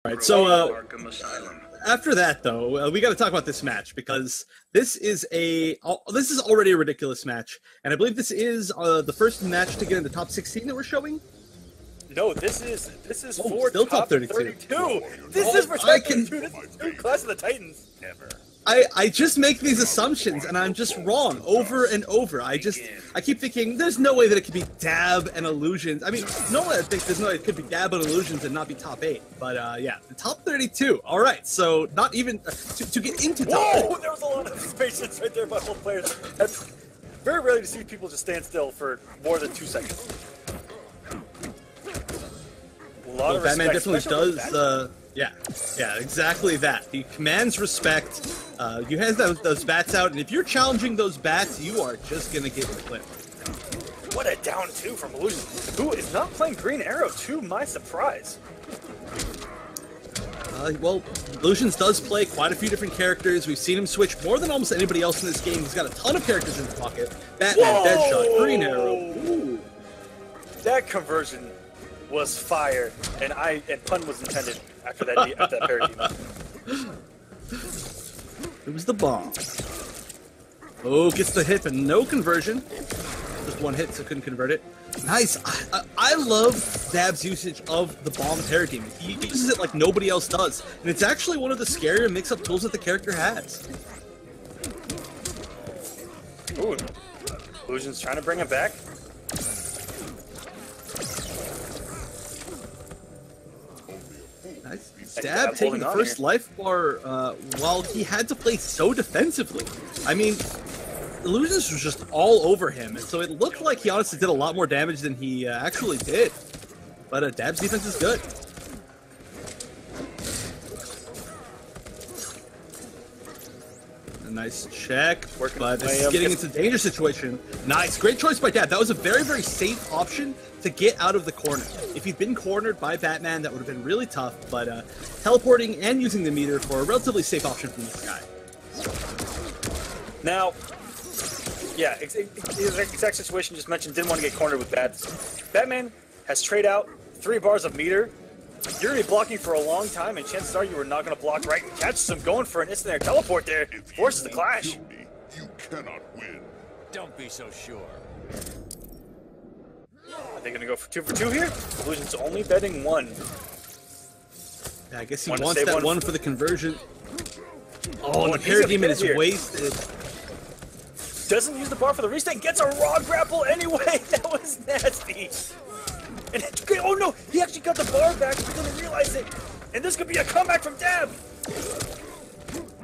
All right, so after that, though, we got to talk about this match because this is already a ridiculous match, and I believe this is the first match to get in the top 16 that we're showing. No, this is for still top 32. This is for top 32. This is Clash of the Titans. Never. I just make these assumptions and I'm just wrong over and over. I keep thinking there's no way that it could be Dab and Illusions. I mean, normally I think there's no way it could be Dab and Illusions and not be top 8. But yeah, the top 32. All right, so not even to get into top 8. Whoa, there was a lot of patience right there by both players. That's very rarely to see people just stand still for more than 2 seconds. Well, Batman definitely does. Yeah, exactly that. He commands respect. You have those bats out, and if you're challenging those bats, you are just gonna get clipped. What a down 2 from Illusions, who is not playing Green Arrow, to my surprise. Well, Illusions does play quite a few different characters. We've seen him switch more than almost anybody else in this game. He's got a ton of characters in his pocket. Batman, Deadshot, Green Arrow. Ooh. That conversion was fire, and pun was intended after that parody. It was the bomb. Oh, gets the hit, but no conversion. Just one hit, so couldn't convert it. Nice. I love Dab's usage of the bomb paradigm. He uses it like nobody else does, and it's actually one of the scarier mix-up tools that the character has. Ooh, Illusions trying to bring it back. Nice. Dab taking the first life bar while he had to play so defensively. I mean, Illusions was just all over him, and so it looked like he honestly did a lot more damage than he actually did. But Dab's defense is good. A nice check, but this is getting into a dangerous situation. Nice, great choice by Dab. That was a very, very safe option to get out of the corner. If he'd been cornered by Batman, that would have been really tough, but teleporting and using the meter for a relatively safe option from this guy. Now, yeah, exact situation just mentioned, didn't want to get cornered with bats. Batman has trade out 3 bars of meter. You're going to be blocking for a long time, and chances are you are not going to block right and catches him going for an instant air teleport there. Forces the clash. You cannot win. Don't be so sure. Are they going to go for 2 for 2 here? Illusions only betting 1. Yeah, I guess he wants that one for the conversion. Oh, and the Parademon is wasted. Doesn't use the bar for the restand, gets a raw grapple anyway. That was nasty. And oh no, he actually got the bar back, he didn't realize it. And this could be a comeback from Dab.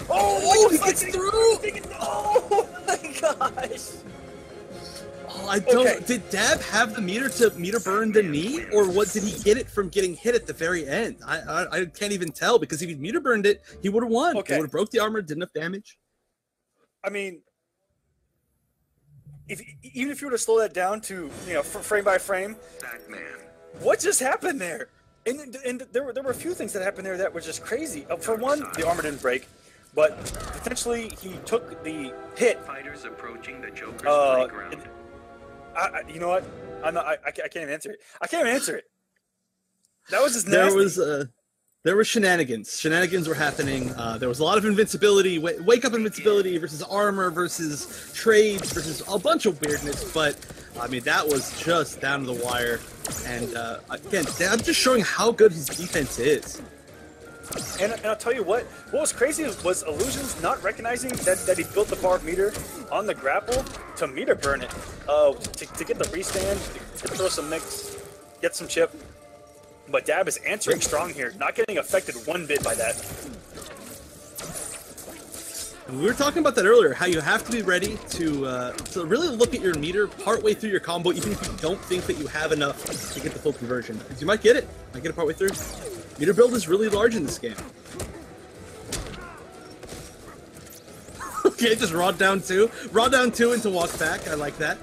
Oh, he gets through. Oh my gosh. Oh, I don't. Okay. Did Dab have the meter to meter burn the knee, or what? Did he get it from getting hit at the very end? I can't even tell, because if he meter burned it, he would have won. Okay. He would have broke the armor, did enough damage. I mean, even if you were to slow that down to, you know, frame by frame, Batman, what just happened there? And there were a few things that happened there that were just crazy. For one, the armor didn't break, but potentially he took the hit. Fighters approaching the Joker's playground. You know what? I can't even answer it. I can't even answer it. That was just nasty. There were shenanigans. Shenanigans were happening. There was a lot of invincibility, wake up invincibility versus armor versus trades versus a bunch of weirdness. But I mean, that was just down to the wire. And again, I'm just showing how good his defense is. And I'll tell you what was crazy was Illusions not recognizing that he built the bar of meter on the grapple to meter burn it, to get the restand, to throw some mix, get some chip. But Dab is answering strong here, not getting affected one bit by that. We were talking about that earlier, how you have to be ready to really look at your meter partway through your combo, even if you don't think that you have enough to get the full conversion. Because you might get it. Might get it partway through. Meter build is really large in this game. Okay, just raw down 2. Raw down 2 into walk back. I like that.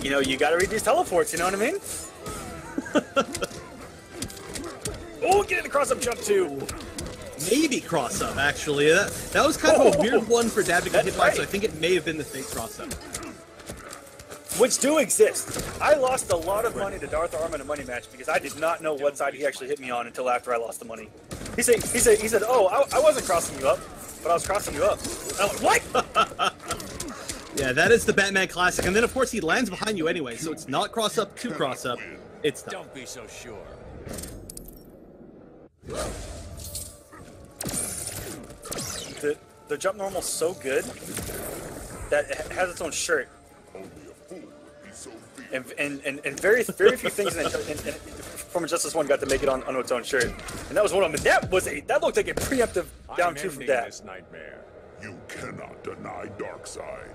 You know, you gotta read these teleports, you know what I mean? Oh, getting the cross-up jump too. Maybe cross-up, actually. That was kind of a weird one for Dab to get hit by, so I think it may have been the fake cross-up. which do exist. I lost a lot of money to Darth Arm in a money match because I did not know what side he actually hit me on until after I lost the money. He said, oh, I wasn't crossing you up, but I was crossing you up. And I'm like, what? Yeah, that is the Batman classic. And then, of course, he lands behind you anyway, so it's not cross up to cross up. It's done. Don't be so sure. The jump normal's so good that it has its own shirt. And very few things in from Justice 1 got to make it on its own shirt. And that was one of them. And that looked like a preemptive down 2 from that. This nightmare. You cannot deny Darkseid.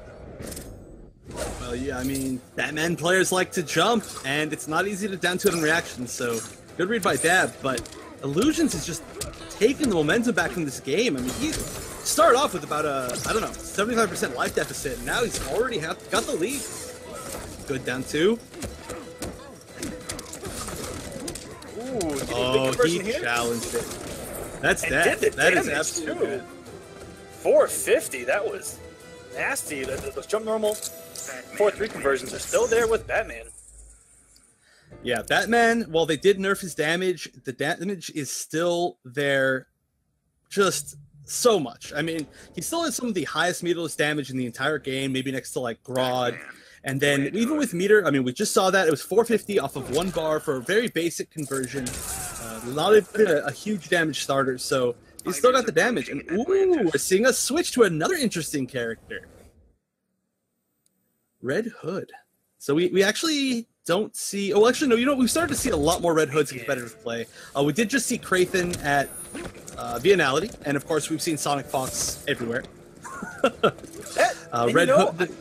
Well, yeah, I mean, Batman players like to jump, and it's not easy to down 2 in reaction, so good read by Dab, but Iluusions is just taking the momentum back from this game. I mean, he started off with about a, I don't know, 75% life deficit, and now he's already got the lead. Good down 2. Ooh, oh, he challenged it. That's that. That is absolutely good. 450, that was nasty. Those jump normal 4-3 conversions are still there with Batman. Yeah, Batman, while they did nerf his damage, the damage is still there just so much. I mean, he still has some of the highest meterless damage in the entire game, maybe next to, like, Grodd. And then, even with meter, I mean, we just saw that. It was 450 off of 1 bar for a very basic conversion. Not even a huge damage starter, so he's still got the damage. And, ooh, we're seeing us switch to another interesting character. Red Hood. So we actually don't see... Oh, actually, no, you know, we've started to see a lot more Red Hoods in competitive play. We did just see Kraven at Finalizing, and of course, we've seen Sonic Fox everywhere. Red Hood...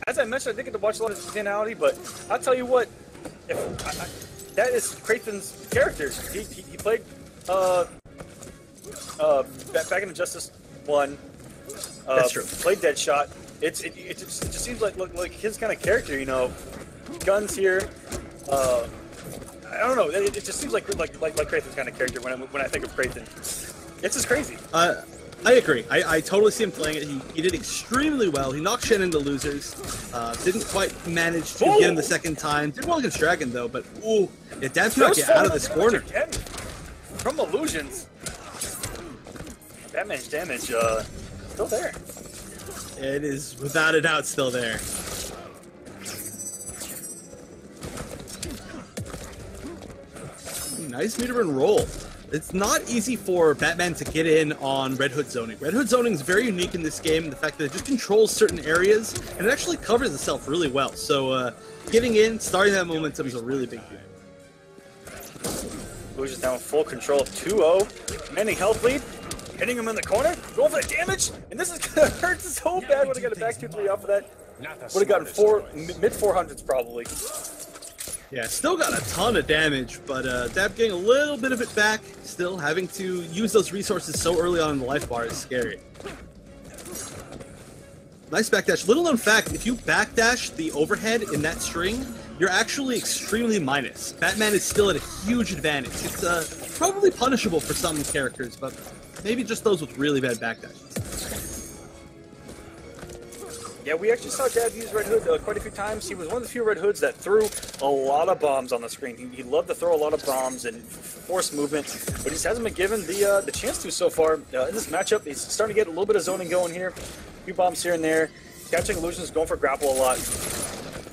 As I mentioned, I didn't get to watch a lot of Finalizing, but I'll tell you what, that is Kraven's character. He played back in Justice 1. That's true. Played Deadshot. It just seems like his kind of character, you know. Guns here. I don't know. It just seems like Kraven's kind of character when I think of Kraven. It's just crazy. I agree. I totally see him playing it. He did extremely well. He knocked Shen into losers. Didn't quite manage to get him the second time. Did well against Dragon, though, but ooh, yeah, Dab's not get out of this corner. From Iluusions. Batman's damage, still there. It is, without a doubt, still there. Nice meter and roll. It's not easy for Batman to get in on Red Hood zoning. Red Hood zoning is very unique in this game, the fact that it just controls certain areas, and it actually covers itself really well. So getting in, starting that momentum is a really big deal. Iluusions now in full control of 2-0. Commanding health lead, hitting him in the corner, going for the damage, and this is going to hurt so bad when I got a back 2-3 off of that. Would have gotten mid-400s probably. Yeah, still got a ton of damage, but Dab getting a little bit of it back. Still having to use those resources so early on in the life bar is scary. Nice backdash. Little known fact, if you backdash the overhead in that string, you're actually extremely minus. Batman is still at a huge advantage. It's probably punishable for some characters, but maybe just those with really bad backdashes. Yeah, we actually saw Dab use Red Hood quite a few times. He was one of the few Red Hoods that threw a lot of bombs on the screen. He loved to throw a lot of bombs and force movement, but he just hasn't been given the chance to so far. In this matchup, he's starting to get a little bit of zoning going here. A few bombs here and there. Catching Iluusions, going for grapple a lot.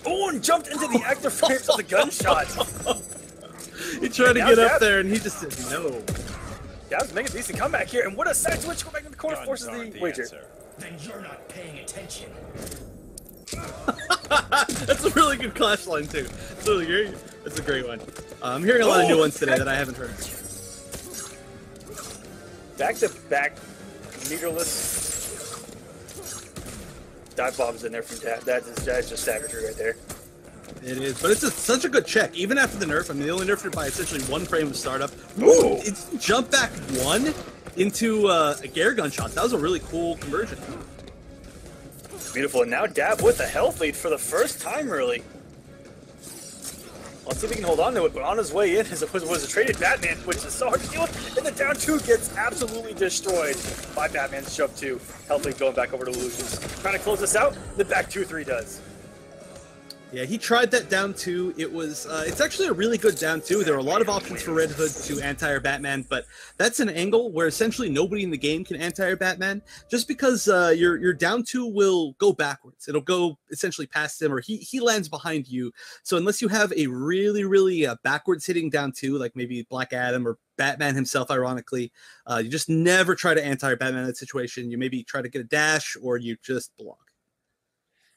Oh, and jumped into the active frames of the gunshot. He tried to get up there, and he just said no. Dab's making a decent comeback here, and what a side switch! Go back in the corner, forces the wager. Then you're not paying attention. That's a really good clash line too. It's really great. That's a great one. I'm hearing a lot of new ones today that I haven't heard. Back to back, meterless dive bombs in there from Dab. That's just savagery right there. It is, but it's such a good check. Even after the nerf, I mean, they only nerfed it by essentially 1 frame of startup. Ooh, it's jump back 1 into a Gare gunshot. That was a really cool conversion. Beautiful, and now Dab with a health lead for the first time, really. Let's see if he can hold on to it, but on his way in was a traded Batman, which is so hard to deal with, and the down 2 gets absolutely destroyed by Batman's jump 2. Health lead going back over to Iluusions. Trying to close this out, the back 2-3 does. Yeah, he tried that down two. It was, it's actually a really good down two. There are a lot of options for Red Hood to anti-air Batman, but that's an angle where essentially nobody in the game can anti-air Batman, just because your down two will go backwards. It'll go essentially past him, or he lands behind you. So unless you have a really backwards hitting down two, like maybe Black Adam or Batman himself, ironically, you just never try to anti-air Batman in that situation. You maybe try to get a dash, or you just block.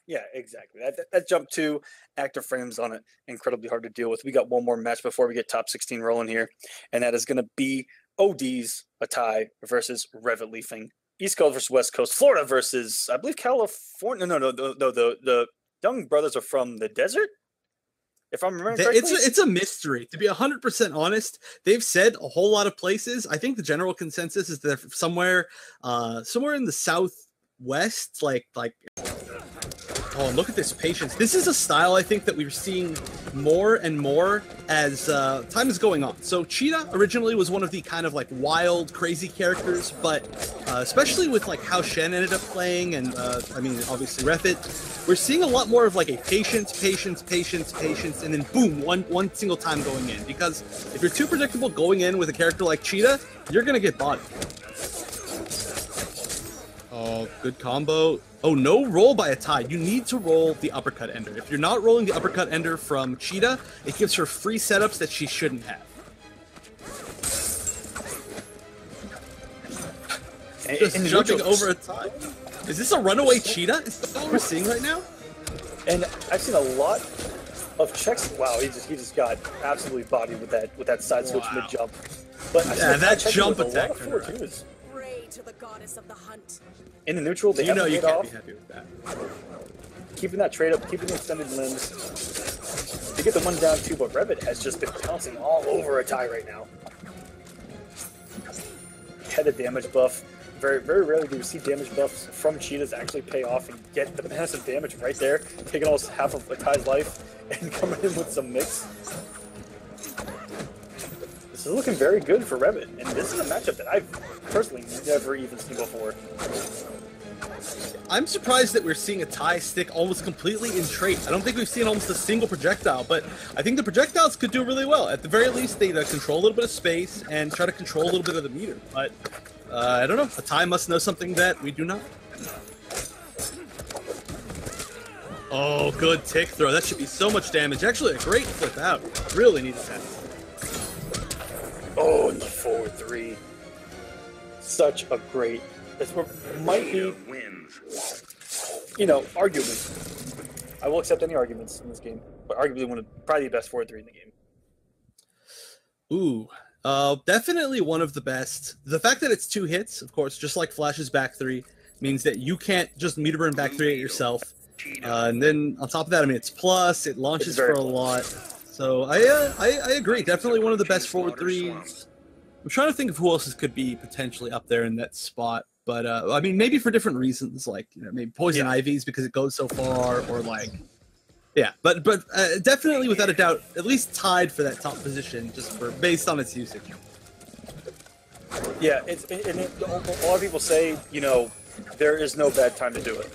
Yeah, exactly. That jump two, active frames on it, incredibly hard to deal with. We got one more match before we get top 16 rolling here, and that is going to be OD's a tie versus Revit Leafing. East Coast versus West Coast. Florida versus, I believe, California. No. The Young brothers are from the desert, if I'm remembering correctly. It's a mystery. To be 100% honest, they've said a whole lot of places. I think the general consensus is that somewhere in the southwest, like. Oh, look at this patience. This is a style I think that we're seeing more and more as time is going on. So Cheetah originally was one of the kind of like wild, crazy characters, but especially with like how Shen ended up playing, and I mean, obviously Refit, we're seeing a lot more of like a patience, and then boom, one single time going in. Because if you're too predictable going in with a character like Cheetah, you're gonna get bodied. Oh, good combo. Oh, no roll by a tie. You need to roll the uppercut ender. If you're not rolling the uppercut ender from Cheetah, it gives her free setups that she shouldn't have. Just jumping over a tie. Is this a runaway Cheetah? Is that what we're seeing right now? And I've seen a lot of checks. Wow, he just got absolutely bodied with that side switch mid jump. But yeah, that jump attack. Pray to the goddess of the hunt. In the neutral, they have you it can't off. be happy with that. Keeping that trade up, keeping the extended limbs. They get the one down too, but Revit has just been pouncing all over a tie right now. Had a damage buff. Very rarely do we see damage buffs from Cheetahs actually pay off and get the massive damage right there, taking almost half of a tie's life and coming in with some mix. This is looking very good for Revit, and this is a matchup that I've personally never even seen before. I'm surprised that we're seeing a tie stick almost completely in trait. I don't think we've seen almost a single projectile, but I think the projectiles could do really well. At the very least, they control a little bit of space and try to control a little bit of the meter. But I don't know. A tie must know something that we do not. Oh, good tick throw. That should be so much damage. Actually, a great flip out. Really needed that. Oh, and the forward three. Such a great. This might be, you know, arguably. I will accept any arguments in this game, but arguably probably the best forward three in the game. Ooh, definitely one of the best. The fact that it's 2 hits, of course, just like Flash's back 3, means that you can't just meter burn back 3 at yourself. And then on top of that, I mean, it's plus, it launches for a lot. So I agree. Definitely one of the best forward 3s. I'm trying to think of who else could be potentially up there in that spot. But, I mean, maybe for different reasons, like, you know, maybe Poison Ivy's because it goes so far, or like, yeah. But definitely, without a doubt, at least tied for that top position, just based on its usage. Yeah, a lot of people say, you know, there is no bad time to do it.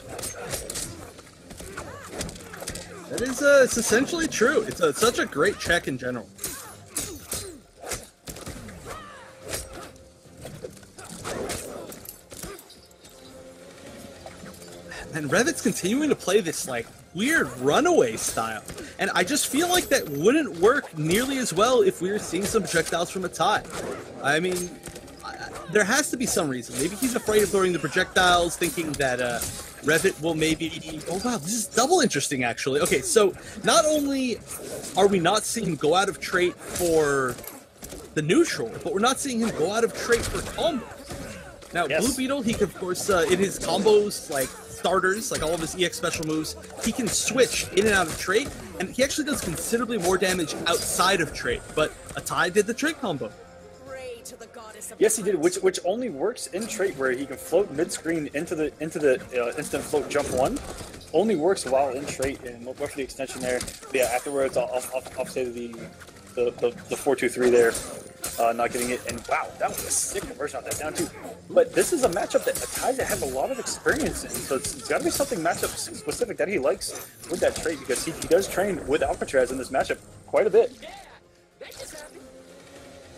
That is, it's essentially true. It's such a great check in general. And Revit's continuing to play this, like, weird runaway style. And I just feel like that wouldn't work nearly as well if we were seeing some projectiles from a tie. I mean, there has to be some reason. Maybe he's afraid of throwing the projectiles, thinking that Revit will maybe... Oh, wow, this is double interesting, actually. Okay, so not only are we not seeing him go out of trait for the neutral, but we're not seeing him go out of trait for combos. Now, yes. Blue Beetle, he can, of course, in his combos, like, starters, like all of his EX special moves, he can switch in and out of trait, and he actually does considerably more damage outside of trait, but a tie did the trait combo. Yes, he did, which only works in trait, where he can float mid-screen into the instant float jump 1. Only works while in trait, and look for the extension there. But yeah, afterwards, I'll say the 4-2-3 there. not getting it. And wow, that was a sick conversion on that down two. But this is a matchup that Tyza has a lot of experience in, so it's got to be something matchup specific that he likes with that trait, because he does train with Alcatraz in this matchup quite a bit.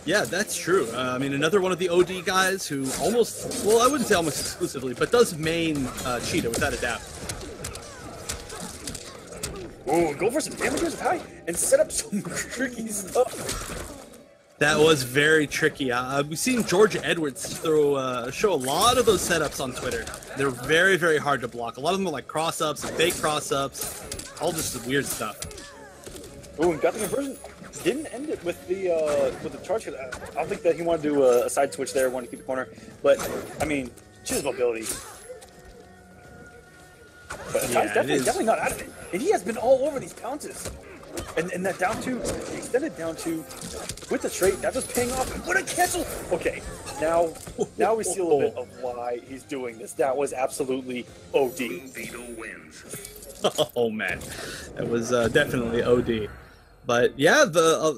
Yeah, that's true. I mean, another one of the OD guys who almost, well, I wouldn't say almost exclusively, but does main Cheetah without a doubt. Ooh, go for some damages high and set up some tricky stuff. That was very tricky. We've seen George Edwards show a lot of those setups on Twitter. They're very, very hard to block. A lot of them are like cross-ups and fake cross-ups. All just weird stuff. Ooh, and got the conversion. Didn't end it with the charge. I don't think that he wanted to do a side switch there, wanted to keep the corner. But, I mean, Cheetah's mobility. But Yeah, definitely not out of it. And he has been all over these pounces. And that down two, the extended down two with the trait, that was paying off. What a cancel! Okay, now we see a little bit of why he's doing this. That was absolutely OD. Beetle wins. Oh man, that was definitely OD. But yeah,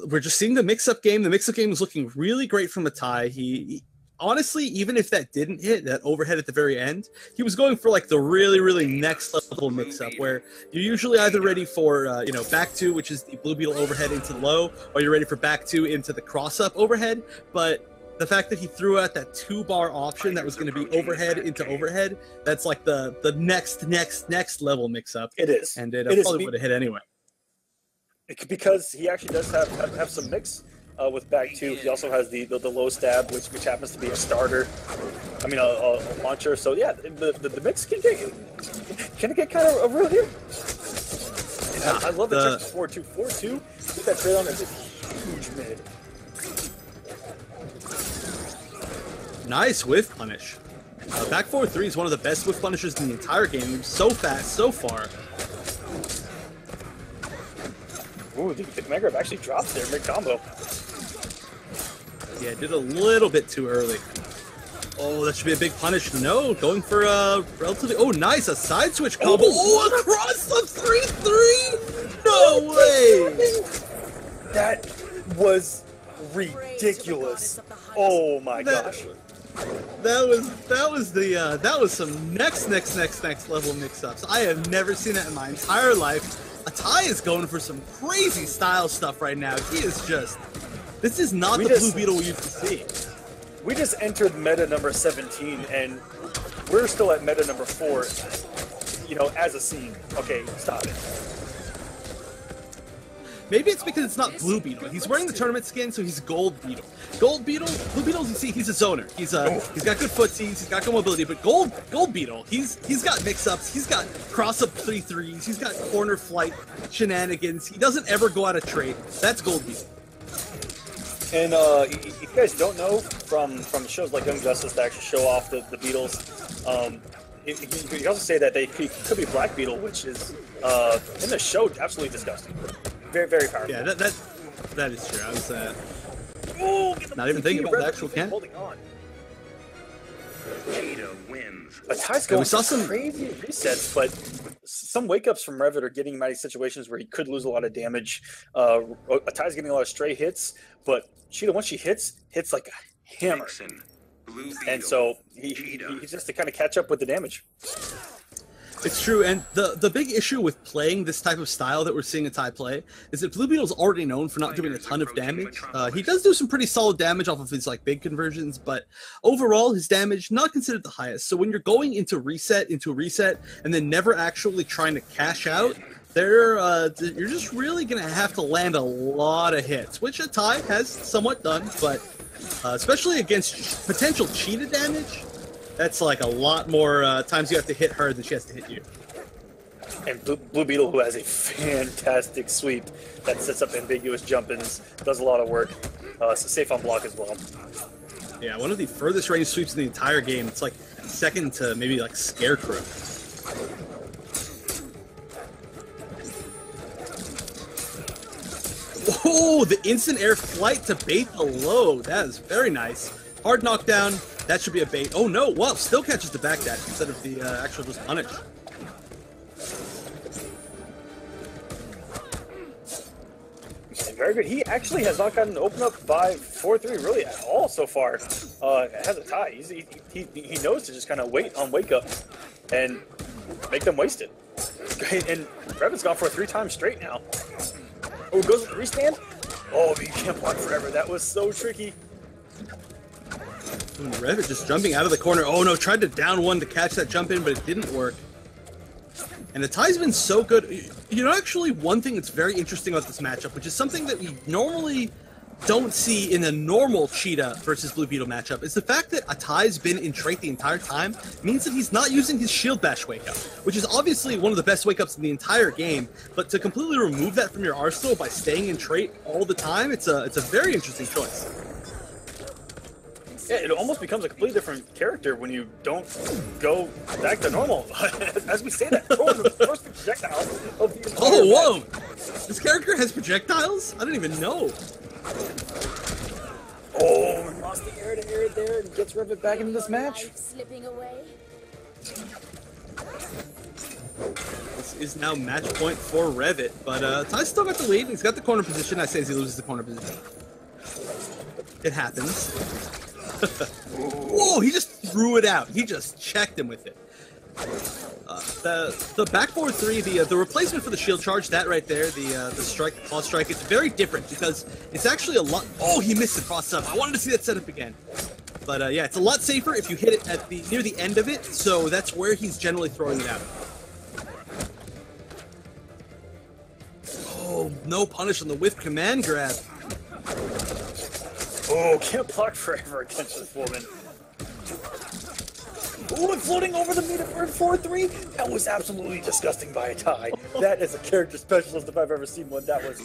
we're just seeing the mix-up game. The mix-up game is looking really great from Atai. He honestly, even if that didn't hit, that overhead at the very end, he was going for like the really, really next level mix-up, where you're usually either ready for back two, which is the Blue Beetle overhead into the low, or you're ready for back two into the cross-up overhead. But the fact that he threw out that 2-bar option that was going to be overhead into overhead, that's like the next level mix-up. It is. And it probably would have hit anyway. Because he actually does have some mix with back two. He also has the low stab, which happens to be a starter. I mean, a launcher. So yeah, the mix can it get kind of real here? I love the 4-2 with that trade on. It's a huge mid. Nice whiff punish. Back 4-3 is one of the best whiff punishers in the entire game. So fast, so far. Ooh, the command grab actually dropped there mid-combo. Yeah, did a little bit too early. Oh, that should be a big punish. No, going for a relatively... Oh, nice, a side switch combo. Oh, across the 3-3? No way! That was ridiculous. Oh my gosh. That was some next level mix-ups. I have never seen that in my entire life. Atai is going for some crazy style stuff right now. He is just... This is not the Blue Beetle we used to see. We just entered meta number 17, and we're still at meta number 4, as a scene. Okay, stop it. Maybe it's because it's not Blue Beetle. He's wearing the tournament skin, so he's Gold Beetle. Gold Beetle, Blue Beetle, you see, he's a zoner. He's got good footsies, he's got good mobility, but Gold Beetle, he's got mix-ups, he's got cross-up 3-3s, he's got corner flight shenanigans. He doesn't ever go out of trade. That's Gold Beetle. And if you guys don't know, from shows like Young Justice that actually show off the Beetles, you can also say that they could be Black Beetle, which is in the show absolutely disgusting. Very, very powerful. Yeah, that is true. I was not even thinking about the actual can. Holding on. Cheetah wins. Atai's going for some crazy resets, but some wake-ups from Revit are getting him out of situations where he could lose a lot of damage. Atai's getting a lot of stray hits, but Cheetah, once she hits like a hammer. And so he's just to kind of catch up with the damage. It's true, and the big issue with playing this type of style that we're seeing Atai play is that Blue Beetle's already known for not doing a ton of damage. He does do some pretty solid damage off of his big conversions, but overall his damage not considered the highest. So when you're going into a reset, and then never actually trying to cash out, you're just really gonna have to land a lot of hits, which Atai has somewhat done, but especially against potential Cheetah damage. That's like a lot more times you have to hit her than she has to hit you. And Blue Beetle, who has a fantastic sweep that sets up ambiguous jump-ins, does a lot of work. Safe on block as well. Yeah, one of the furthest range sweeps in the entire game. It's like second to maybe like Scarecrow. Oh, the instant air flight to bait the low. That is very nice. Hard knockdown. That should be a bait. Oh no, well, still catches the back dash instead of the actual just punish. very good. He actually has not gotten opened up by 4-3 really at all so far. Has a tie. He knows to just kind of wait on wake up and make them waste it. And Revan's gone for 3 times straight now. Oh, goes with the restand. Oh, but you can't block forever. That was so tricky. Revit just jumping out of the corner. Oh no, tried to down one to catch that jump in, but it didn't work. And the tie's been so good. You know, actually, one thing that's very interesting about this matchup, which is something that we normally don't see in a normal Cheetah versus Blue Beetle matchup, is the fact that Atai's been in trait the entire time means that he's not using his shield bash wake up, which is obviously one of the best wake ups in the entire game. But to completely remove that from your arsenal by staying in trait all the time, it's a very interesting choice. Yeah, it almost becomes a completely different character when you don't go back to normal. As we say that, throwing the first projectile of the entire Oh, match. whoa! This character has projectiles? I didn't even know. Oh, and lost the air to air there and gets Revit back into this match. Life slipping away. This is now match point for Revit, but Ty's still got the lead. He's got the corner position. I say as he loses the corner position. It happens. Whoa, he just threw it out. He just checked him with it. The backboard 3, the replacement for the shield charge, that right there, the strike, the cross strike, it's very different because it's actually a lot. Oh, he missed the cross up. I wanted to see that setup again. But yeah, it's a lot safer if you hit it at near the end of it, so that's where he's generally throwing it out. Oh, no punish on the with command grab. Oh, can't block forever against this woman. Oh, and floating over the meter for 4-3. That was absolutely disgusting by a tie. That is a character specialist if I've ever seen one. That was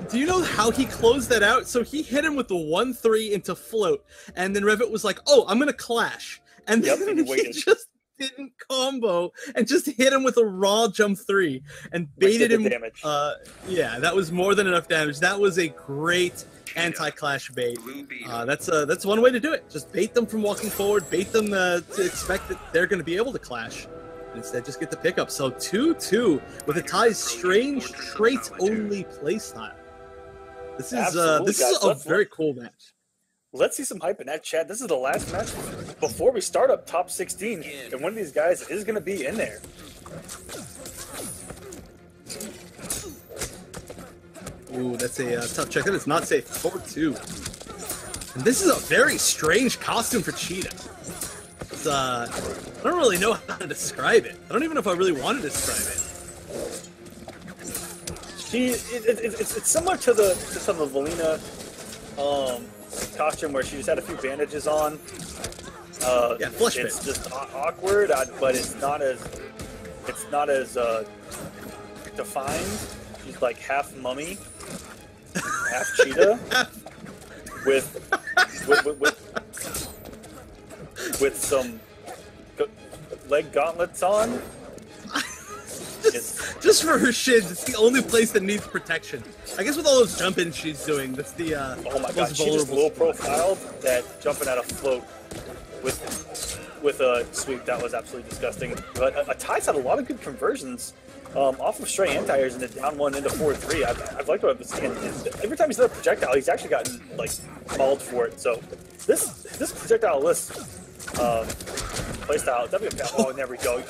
Do you know how he closed that out? So he hit him with the 1-3 into float, and then Revit was like, "Oh, I'm gonna clash," and then and he just didn't combo and just hit him with a raw jump 3 and baited him. Damage. Yeah, that was more than enough damage. That was a great anti-clash bait. That's one way to do it. Just bait them from walking forward, bait them to expect that they're going to be able to clash. Instead, just get the pickup. So 2-2 with Atai's strange trait-only playstyle. This is a very cool match. Let's see some hype in that chat. This is the last match before we start up top 16, and one of these guys is going to be in there. Ooh, that's a tough check. That is not safe. 4-2. And this is a very strange costume for Cheetah. It's, I don't really know how to describe it. I don't even know if I really want to describe it. It's similar to some of Valina costume where she just had a few bandages on. Yeah, flush It's bit. just awkward, but it's not as defined. She's like half mummy, half cheetah, with some leg gauntlets on. Just for her shins, it's the only place that needs protection. I guess with all those jump-ins she's doing, that's the oh my god, most she just vulnerable low profiled that jumping out of float with a sweep. That was absolutely disgusting. But Atai's had a lot of good conversions off of stray anti-airs and then down one into 4-3. I've liked what I've been seeing. Every time he's done a projectile, he's actually gotten like mauled for it. So this projectile list playstyle, oh, there we go.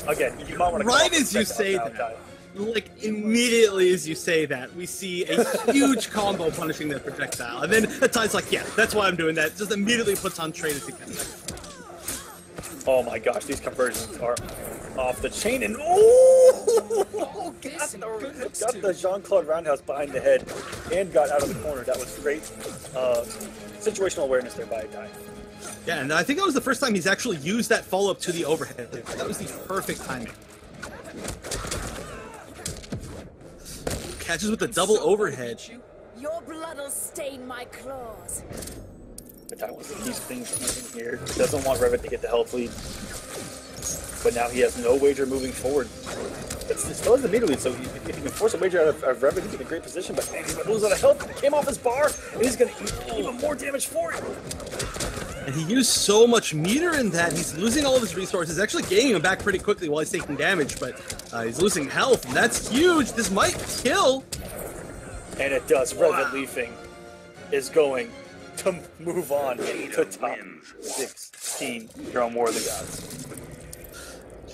Again, you might want to right as you say that. Like, immediately as you say that, we see a huge combo punishing that projectile. And then Atai's like, yeah, that's why I'm doing that. Just immediately puts on trade as he can. Oh my gosh, these conversions are off the chain. And oh, got the Jean-Claude Roundhouse behind the head and got out of the corner. That was great situational awareness there by Atai. Yeah, and I think that was the first time he's actually used that follow-up to the overhead. That was the perfect timing. Catches with the double overhead. Your blood'll stain my claws. Atai wants to keep things even here. Doesn't want Revit to get the health lead. But now he has no wager moving forward. But still has the meter lead, so if he can force a wager out of Revit, he's in a great position. But man, he's going to lose out of health. He came off his bar, and he's going to eat even more damage for it. And he used so much meter in that, he's losing all of his resources, actually gaining them back pretty quickly while he's taking damage, but he's losing health, and that's huge. This might kill. And it does. Revenant Leafing is going to move on to top 16. Draw more of the gods.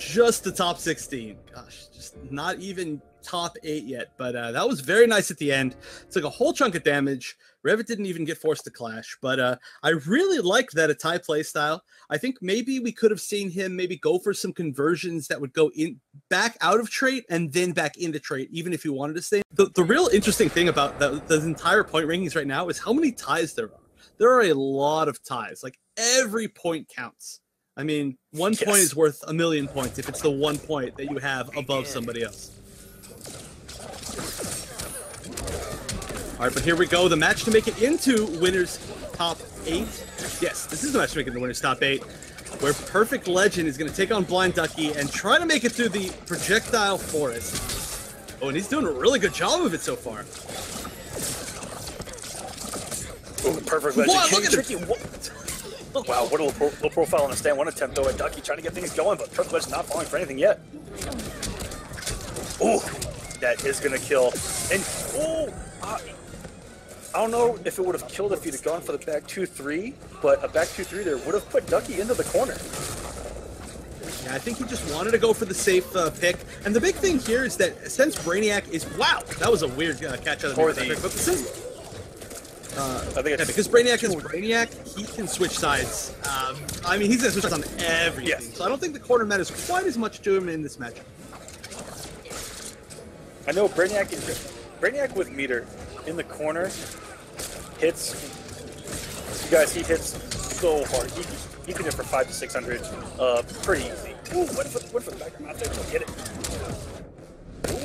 Just the top 16. Gosh, just not even top 8 yet, but that was very nice at the end. Took a whole chunk of damage. Revit didn't even get forced to clash, but I really like that Atai playstyle. I think maybe we could have seen him maybe go for some conversions that would go in back out of trait and then back into trait, even if he wanted to stay. The real interesting thing about the entire point rankings right now is how many ties there are. There are a lot of ties. Like every point counts. I mean, one point is worth 1,000,000 points if it's the 1 point that you have above somebody else. All right, but here we go. The match to make it into winners top 8. Yes, this is the match to make it into winners top 8, where PerfectLegend is going to take on Blind Ducky and try to make it through the projectile forest. Oh, and he's doing a really good job of it so far. Oh, PerfectLegend. Wow, look at tricky. Wow, what a low profile on a stand. One attempt though at Ducky trying to get things going, but PerfectLegend not falling for anything yet. Oh, that is going to kill. And I don't know if it would have killed if he'd have gone for the back 2-3, but a back 2-3 there would have put Ducky into the corner. Yeah, I think he just wanted to go for the safe pick. And the big thing here is that since Brainiac is... Wow, that was a weird catch out of the but since... because Brainiac is Brainiac, he can switch sides. I mean, he's going to switch sides on everything. Yes. So I don't think the corner matters quite as much to him in this matchup. I know Brainiac with meter in the corner hits. You guys, he hits so hard. He can hit for 500 to 600, pretty easy. Ooh, what if the back out there? Don't get it.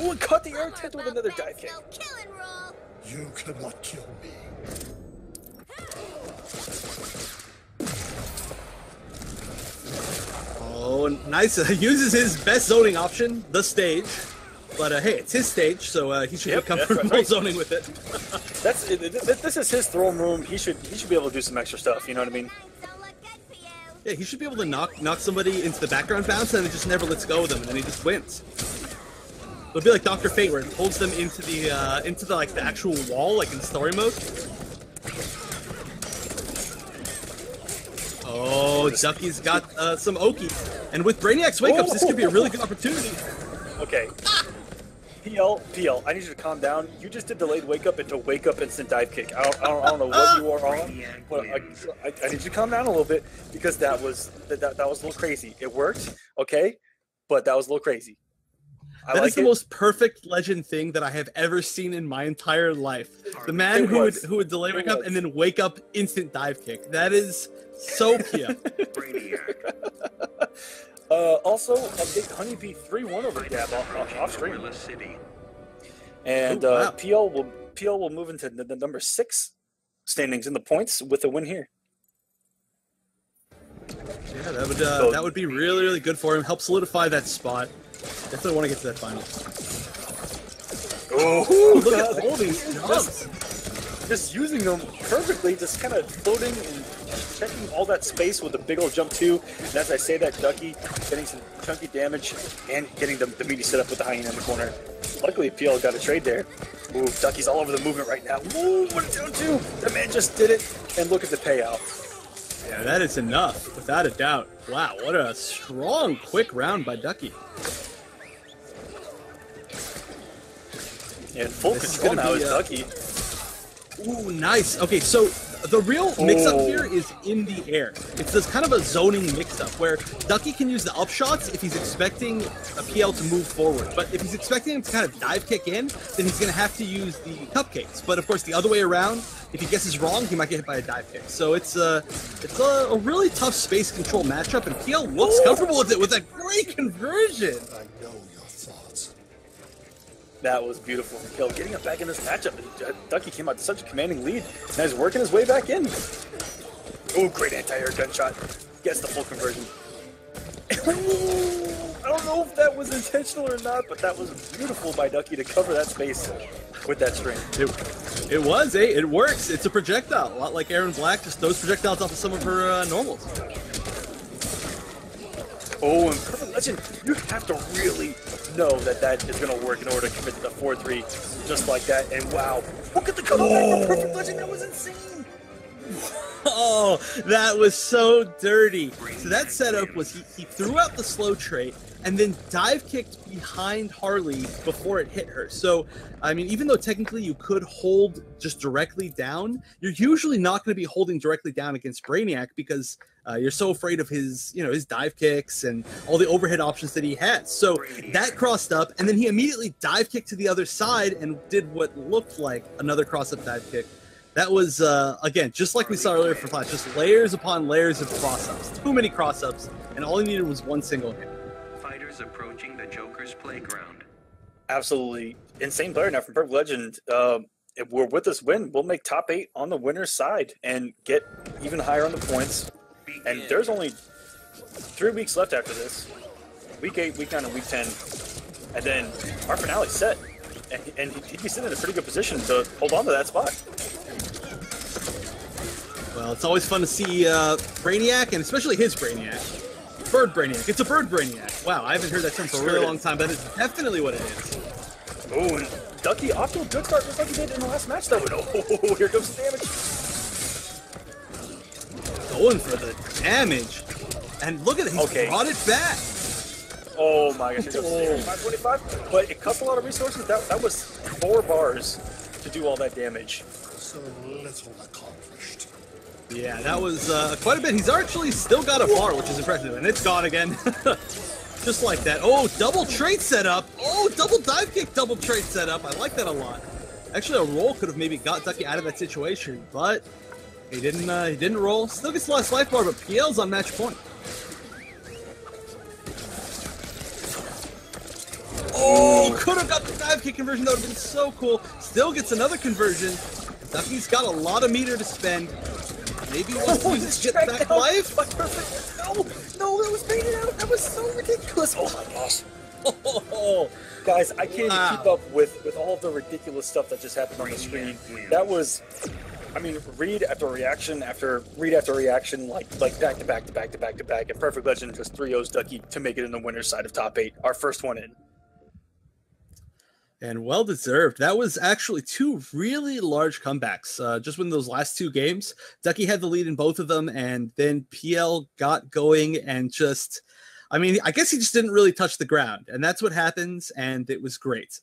Ooh, caught the air attempt with another dive kick. You cannot kill me. Oh, nice. Uses his best zoning option, the stage. But hey, it's his stage, so he should be comfortable zoning with it. This is his throne room. He should be able to do some extra stuff. You know what I mean? Yeah, he should be able to knock somebody into the background bounce, and it just never lets go of them, and then he just wins. It'll be like Dr. Fate, where it holds them into the like the actual wall, like in story mode. Oh, Ducky's got some Oki, and with Brainiac's wake ups, this could be a really good opportunity. Okay. PL, I need you to calm down. You just did delayed wake up into wake up instant dive kick. I don't know what you are on, but I need you to calm down a little bit because that was a little crazy. It worked, okay, but that was a little crazy. That is the most PerfectLegend thing that I have ever seen in my entire life. The man who would delay wake up and then wake up instant dive kick. That is so cute. Also, a big Honeybee 3-1 over Gab off screen. And PL will move into the number 6 standings in the points with a win here. Yeah, that would be really, really good for him. Help solidify that spot. Definitely want to get to that final. Oh, look at all these jumps. Just using them perfectly, just kind of floating and checking all that space with a big old jump too. And as I say that, Ducky getting some chunky damage and getting the meaty setup with the hyena in the corner. Luckily, PL got a trade there. Ooh, Ducky's all over the movement right now. Ooh, what a down two! The man just did it, and look at the payout. Yeah, that is enough, without a doubt. Wow, what a strong, quick round by Ducky. And full control now is Ducky. Ooh, nice. Okay, so the real mix-up here is in the air. It's this kind of a zoning mix-up where Ducky can use the upshots if he's expecting a PL to move forward. But if he's expecting him to kind of dive kick in, then he's going to have to use the cupcakes. But of course, the other way around, if he guesses wrong, he might get hit by a dive kick. So it's a really tough space control matchup, and PL looks comfortable with it with a great conversion. I know your thoughts. That was beautiful from PL. Getting it back in this matchup. Ducky came out to such a commanding lead. Now he's working his way back in. Oh, great anti-air gunshot. Gets the full conversion. I don't know if that was intentional or not, but that was beautiful by Ducky to cover that space. with that string. It was, eh? It works. It's a projectile. A lot like Aaron Black, just throws projectiles off of some of her normals. Oh, and Perfect Legend, you have to really know that that is going to work in order to commit the 4-3 just like that. And wow, look at the comeback from Perfect Legend. That was insane. Oh, that was so dirty. So that setup was he threw out the slow trait and then dive kicked behind Harley before it hit her. So, I mean, even though technically you could hold just directly down, you're usually not going to be holding directly down against Brainiac because you're so afraid of his, his dive kicks and all the overhead options that he has. So that crossed up, and then he immediately dive kicked to the other side and did what looked like another cross-up dive kick. That was, again, just like we saw earlier for Flash, just layers upon layers of cross-ups. Too many cross-ups, and all he needed was one single hit. Fighters approaching the Joker's playground. Absolutely insane player now from Perfect Legend. If we're with this win, we'll make top 8 on the winner's side and get even higher on the points. And there's only 3 weeks left after this. Week 8, week 9, and week 10. And then our finale's set. And he'd be sitting in a pretty good position to hold on to that spot. Well, it's always fun to see Brainiac, and especially his Brainiac. Bird Brainiac. It's a bird Brainiac. Wow, I haven't heard that term for a really long time, but it's definitely what it is. Oh, and Ducky off to a good start just like he did in the last match, though. Oh, here comes the damage. Going for the damage. And look at it, he's brought it back. Oh my gosh, here goes the 525. But it cost a lot of resources. That was 4 bars to do all that damage. So little accomplished. Yeah, that was quite a bit. He's actually still got a bar, which is impressive, and it's gone again. Just like that. Oh, double trait setup. Oh, double dive kick, double trait setup. I like that a lot. Actually, a roll could have maybe got Ducky out of that situation, but he didn't. He didn't roll. Still gets the last life bar, but PL's on match point. Oh, could have got the dive kick conversion. That would have been so cool. Still gets another conversion. Ducky's got a lot of meter to spend. Maybe he wants to use his get back life. No, that was painted out. That was so ridiculous. Oh my gosh. Oh, guys, I can't even keep up with all the ridiculous stuff that just happened on the screen. That was, I mean, read after reaction after read after reaction, like back to back to back to back to back. And Perfect Legend just 3-0's Ducky to make it in the winner's side of top 8. Our first one in. And well deserved. That was actually 2 really large comebacks. Just win those last 2 games. Ducky had the lead in both of them, and then PL got going and just, I mean, I guess he just didn't really touch the ground, and that's what happens, and it was great.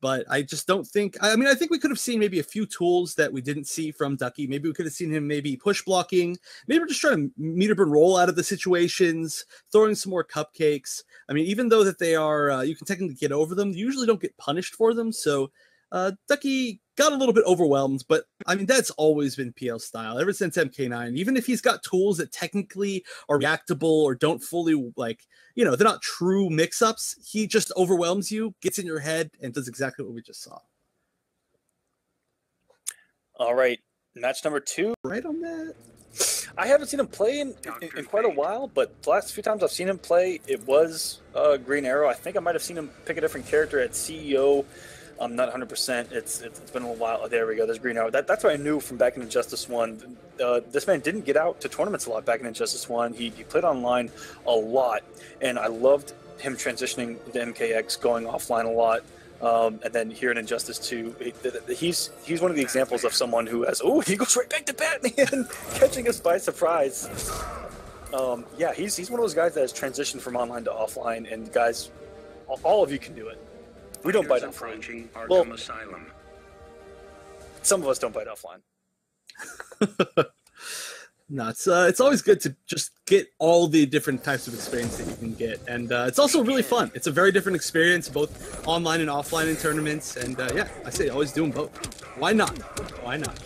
But I just don't think, I mean, I think we could have seen maybe a few tools that we didn't see from Ducky. Maybe we could have seen him maybe push blocking, maybe just trying to meter burn roll out of the situations, throwing some more cupcakes. I mean, even though that they are, you can technically get over them, you usually don't get punished for them. So Ducky got a little bit overwhelmed, but I mean, that's always been PL's style ever since MK9. Even if he's got tools that technically are reactable or don't fully, like, they're not true mix-ups, he just overwhelms you, gets in your head, and does exactly what we just saw. All right, match number 2. Right on that. I haven't seen him play in quite a while, but the last few times I've seen him play, it was Green Arrow. I think I might have seen him pick a different character at CEO. I'm not 100%. It's been a little while. Oh, there we go. There's Green Arrow. That's what I knew from back in Injustice 1. This man didn't get out to tournaments a lot back in Injustice 1. He played online a lot, and I loved him transitioning to MKX, going offline a lot. And then here in Injustice 2, he's one of the examples of someone who has, he goes right back to Batman, catching us by surprise. Yeah, he's one of those guys that has transitioned from online to offline, and guys, all of you can do it. We don't bite offline. Well, Asylum. Some of us don't bite offline. No, it's always good to just get all the different types of experience that you can get, and it's also really fun. It's a very different experience, both online and offline in tournaments, and yeah, I say always do them both. Why not? Why not?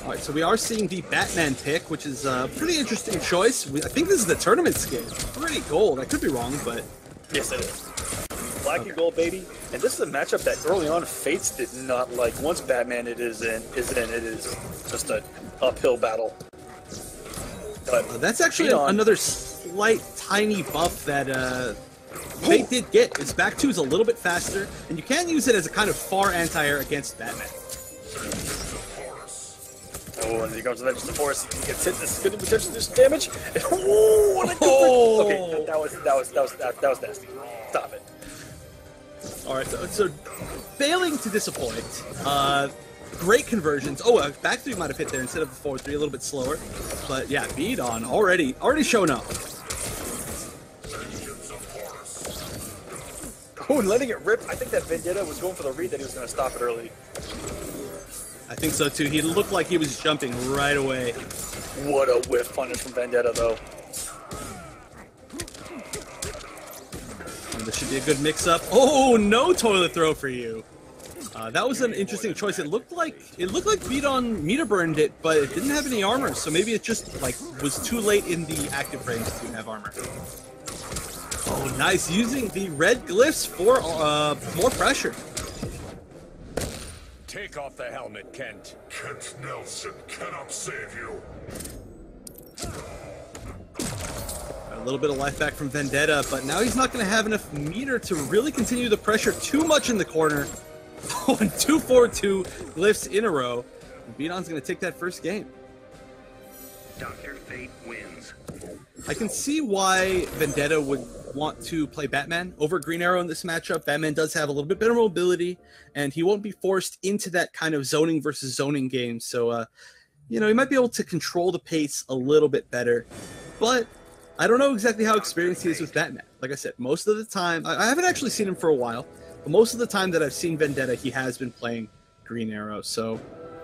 All right, so we are seeing the Batman pick, which is a pretty interesting choice. I think this is the tournament skin. Pretty gold. I could be wrong, but yes, it is. Black and gold, baby. And this is a matchup that early on Fates did not like. Once Batman it is just an uphill battle. But that's actually another slight tiny buff that they did get. His back two is a little bit faster, and you can use it as a kind of far anti-air against Batman. Oh, and he goes to the force. He gets hit. This is going to potentially do some damage. Oh, what a good Okay, that was nasty. Stop it. All right, so failing to disappoint. Great conversions. Oh, back three might have hit there instead of the forward three, a little bit slower. But yeah, Beetle already showing up. Oh, and letting it rip. I think that Vendetta was going for the read that he was going to stop it early. I think so too. He looked like he was jumping right away. What a whiff punish from Vendetta, though. And this should be a good mix-up. Oh, no toilet throw for you. That was an interesting choice. It looked like Beetle meter burned it, but it didn't have any armor. So maybe it just like was too late in the active frames to have armor. Oh, nice. Using the red glyphs for more pressure. Take off the helmet, Kent. Kent Nelson cannot save you. A little bit of life back from Vendetta, but now he's not going to have enough meter to really continue the pressure too much in the corner. Oh, and 2-4-2 glyphs in a row. And Beetle's going to take that first game. Dr. Fate wins. I can see why Vendetta would want to play Batman over Green Arrow in this matchup. Batman does have a little bit better mobility, and he won't be forced into that kind of zoning versus zoning game. So, you know, he might be able to control the pace a little bit better. But I don't know exactly how experienced he is with Batman. Like I said, most of the time, I haven't actually seen him for a while, but most of the time that I've seen Vendetta, he has been playing Green Arrow. So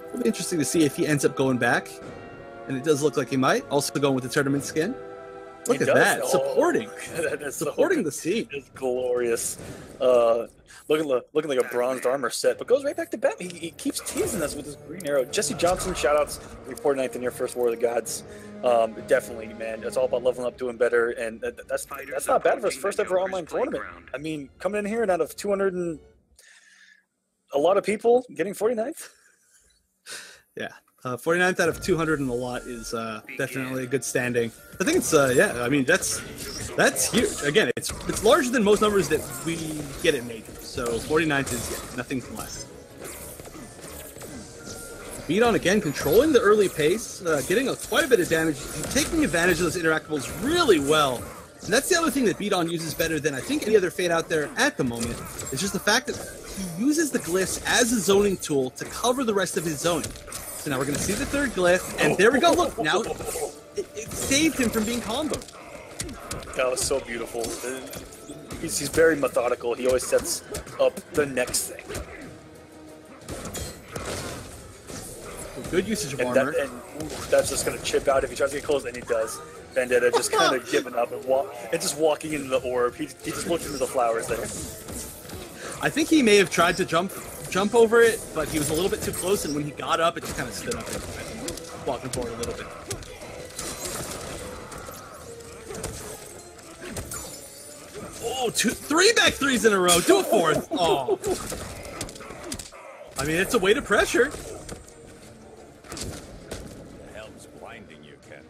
it'll be interesting to see if he ends up going back. And it does look like he might. Also going with the tournament skin. Look at that, supporting the scene. It's glorious. Looking like a bronzed armor set, but goes right back to Batman. He keeps teasing us with his Green Arrow. Jesse Johnson, shoutouts, 49th in your first War of the Gods. Definitely, man. It's all about leveling up, doing better, and that's not bad for his first ever online tournament. I mean, coming in here and out of 200 and a lot of people getting 49th. Yeah. 49th out of 200 and a lot is definitely a good standing. I think it's yeah. I mean that's huge. Again, it's larger than most numbers that we get at majors. So 49th is nothing less. Beetle again controlling the early pace, getting quite a bit of damage, taking advantage of those interactables really well. And that's the other thing that Beetle uses better than I think any other Fate out there at the moment. It's just the fact that he uses the glyphs as a zoning tool to cover the rest of his zoning. So now we're going to see the third glyph, and there we go. Look, now it saved him from being comboed. That was so beautiful. He's very methodical. He always sets up the next thing. Good usage of armor. And that's just going to chip out if he tries to get close, and he does. Vendetta just kind of giving up and just walking into the orb. He just looked into the flowers there. I think he may have tried to jump over it, but he was a little bit too close, and when he got up, it just kind of stood up a little bit, walking forward a little bit. Oh, three back threes in a row, do a fourth. Oh, I mean, it's a way to pressure. The hell's blinding you, Kent?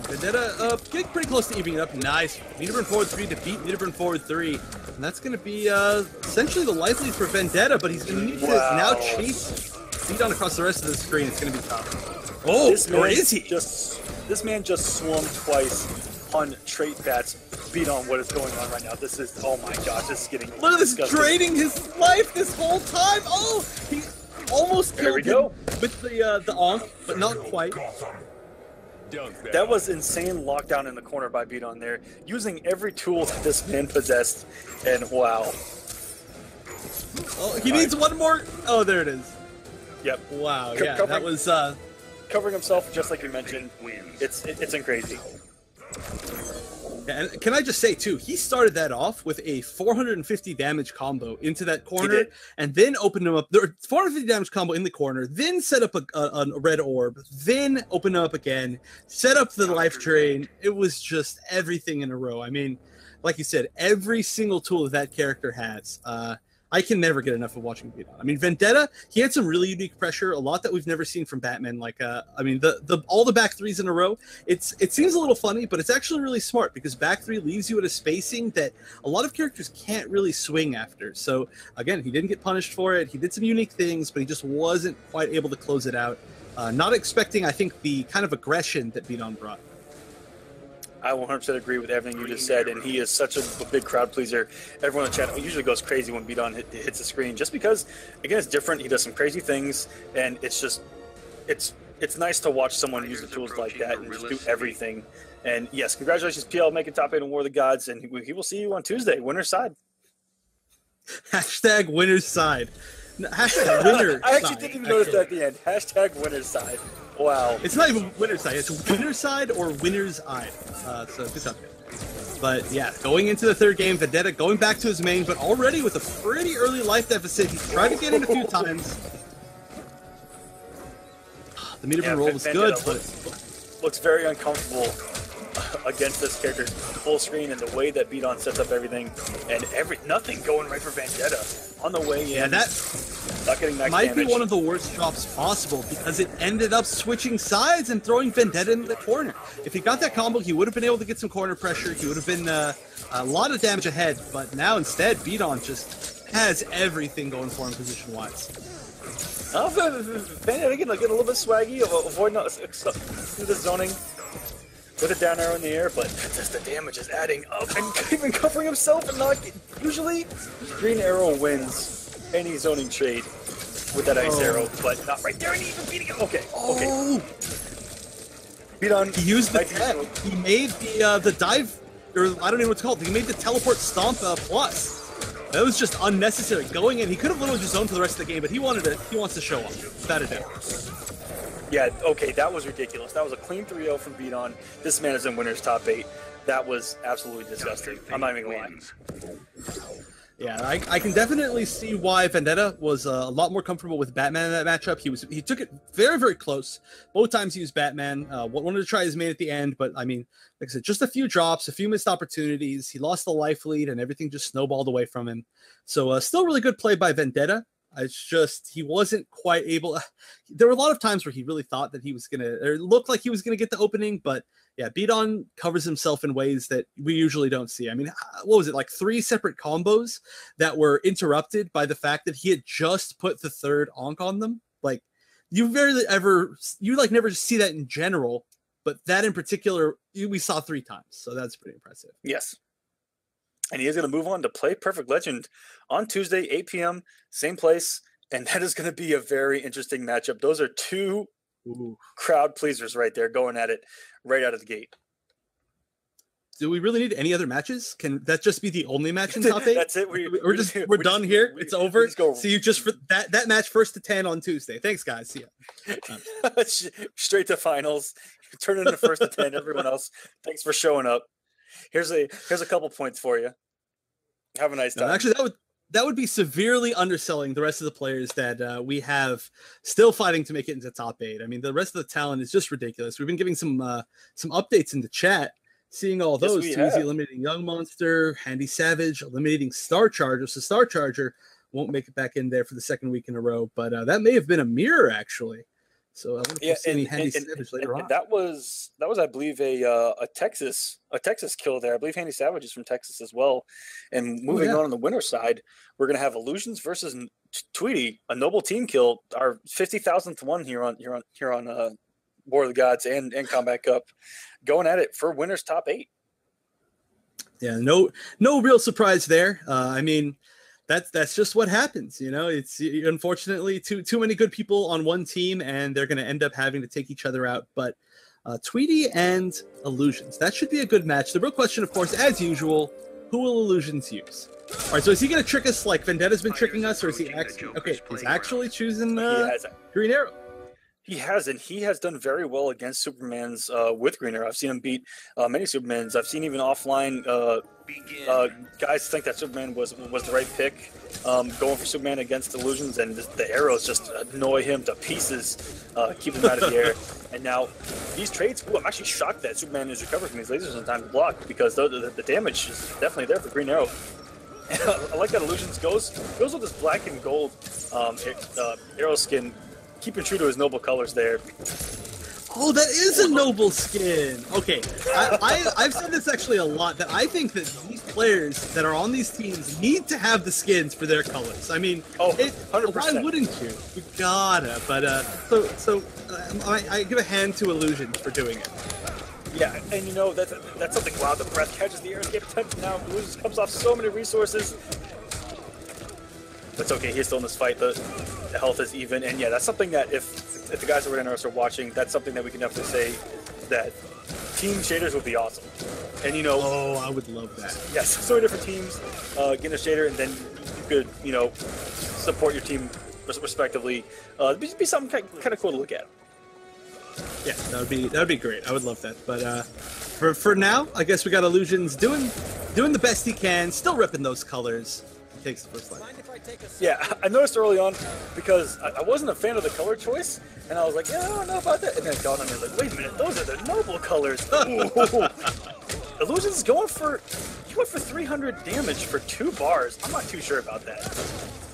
Vendetta getting pretty close to evening it up. Nice. Meter burn forward three to beat meter burn forward three. And that's going to be essentially the life lead for Vendetta, but he's going to need to now chase Beetle across the rest of the screen. It's going to be tough. Oh, or is he? This man just swung twice on trait bats. Beat on what is going on right now. This is, oh my gosh, this is getting Look at this, disgusting. draining his life this whole time. Oh, he almost killed him with the onk, but not quite. That was insane lockdown in the corner by Beat on there, using every tool that this man possessed, and wow. Oh, he needs one more. Oh, there it is. Yep. Wow. Yeah, that was covering himself, just like you mentioned. It's crazy. Yeah, and can I just say too, he started that off with a 450 damage combo into that corner, and then opened him up. There 450 damage combo in the corner, then set up a red orb, then opened him up again, set up the life drain. It was just everything in a row. I mean, like you said, every single tool that character has. I can never get enough of watching Beetle. I mean, Vendetta, he had some really unique pressure, a lot that we've never seen from Batman. Like, I mean, all the back threes in a row, it seems a little funny, but it's actually really smart because back three leaves you at a spacing that a lot of characters can't really swing after. So, again, he didn't get punished for it. He did some unique things, but he just wasn't quite able to close it out. Not expecting, I think, the kind of aggression that Beetle brought. I 100% agree with everything you just said, and he is such a big crowd pleaser. Everyone in the chat usually goes crazy when Beaton hits the screen, just because, again, it's different. He does some crazy things, and it's just, it's nice to watch someone use the tools like that and just do everything. And yes, congratulations, PL, making top 8 in War of the Gods, and he will see you on Tuesday, winner's side. Hashtag winner's side. Hashtag winner I actually didn't even notice that at the end. Hashtag winner's side. Wow. It's not even winner's side. It's winner's side or winner's eye. So good stuff. But yeah, going into the third game, Vendetta going back to his main, but already with a pretty early life deficit. He's tried to get in a few times. The meter roll was good, but looks very uncomfortable against this character. Full screen and the way that Beaton sets up everything, and nothing going right for Vendetta on the way in. Yeah, that not getting max might damage. be one of the worst drops possible because it ended up switching sides and throwing Vendetta into the corner. If he got that combo, he would have been able to get some corner pressure. He would have been a lot of damage ahead, but now instead, Beaton just has everything going for him position-wise. Vendetta getting a little bit swaggy, avoiding the zoning with a down arrow in the air, but just the damage is adding up and even covering himself and not usually Green Arrow wins any zoning trade with that ice arrow, but not right there and even beating him. Okay. Beaton. He used the he made the dive, or I don't know what it's called. He made the teleport stomp plus. That was just unnecessary. Going in, he could have literally just zoned for the rest of the game, but he wants to show off. Without a doubt. Yeah, okay, that was ridiculous. That was a clean 3-0 from Beaton. This man is in winner's top 8. That was absolutely disgusting. I'm not even going to lie. Yeah, I can definitely see why Vendetta was a lot more comfortable with Batman in that matchup. He took it very, very close. Both times he used Batman. Wanted to try his main at the end, but I mean, like I said, just a few drops, a few missed opportunities. He lost the life lead, and everything just snowballed away from him. So still really good play by Vendetta. It's just he wasn't quite able. There were a lot of times where he really thought that he was gonna, or it looked like he was gonna get the opening, but yeah, Beaton covers himself in ways that we usually don't see. I mean, what was it, like 3 separate combos that were interrupted by the fact that he had just put the third onk on them? Like, you never see that in general, but that in particular, we saw 3 times, so that's pretty impressive. Yes. And he is going to move on to play Perfect Legend on Tuesday, 8 p.m., same place, and that is going to be a very interesting matchup. Those are 2 crowd pleasers right there, going at it right out of the gate. Do we really need any other matches? Can that just be the only match in top 8? That's it. We're done here. It's over. See you just for that match 1st to 10 on Tuesday. Thanks, guys. See ya. Straight to finals. Turn it into 1st to 10. Everyone else, thanks for showing up. Here's a couple points for you. Have a nice time. Actually, that would be severely underselling the rest of the players that we have still fighting to make it into top 8. I mean, the rest of the talent is just ridiculous. We've been giving some updates in the chat, seeing all those. Susie eliminating Young Monster, Handy Savage eliminating Star Charger. So Star Charger won't make it back in there for the 2nd week in a row, but that may have been a mirror actually. So I wonder if we'll see any Handy Savage later on. That was I believe a Texas kill there. I believe Handy Savage is from Texas as well. And moving on the winner side, we're gonna have Iluusions versus Tweety, a noble team kill, our 50,000th one here on War of the Gods and Combat Cup, going at it for winners top 8. Yeah, no real surprise there. I mean, that's just what happens, you know. It's unfortunately too many good people on one team, and they're going to end up having to take each other out. But Tweety and Iluusions, that should be a good match. The real question, of course, as usual, who will Iluusions use? All right, so is he going to trick us like Vendetta's been tricking us, or is he actually He's actually choosing Green Arrow. He has, and he has done very well against Supermans with Green Arrow. I've seen him beat many Supermans. I've seen even offline guys think that Superman was the right pick, going for Superman against Iluusions, and the arrows just annoy him to pieces, keep him out of the air. And now these trades, I'm actually shocked that Superman is recovering from these lasers in time to block, because the damage is definitely there for Green Arrow. I like that Illusions goes with this black and gold arrow skin, keeping true to his noble colors there. Oh, that is a noble skin. Okay, I've said this actually a lot, that I think that these players that are on these teams need to have the skins for their colors. I mean, 100%. Why wouldn't you? You gotta. But I give a hand to Illusions for doing it. Yeah, and you know, that's something. Wow, the breath catches the air escape attempt. Now Illusions comes off so many resources. That's okay, he's still in this fight. The health is even, and yeah, that's something that if the guys that were in us are watching, that's something that we can definitely say that team shaders would be awesome. And you know, oh, I would love that. Yes, so many different teams get a shader, and then you could, you know, support your team respectively. It'd be something kind of cool to look at. Yeah, that would be great. I would love that. But for now, I guess we got Illusions doing the best he can, still ripping those colors. Takes the first line. Yeah, I noticed early on, because I wasn't a fan of the color choice, and I was like, yeah, I don't know about that. And then it dawned on me, like, wait a minute, those are the noble colors. Illusions going for 300 damage for 2 bars. I'm not too sure about that.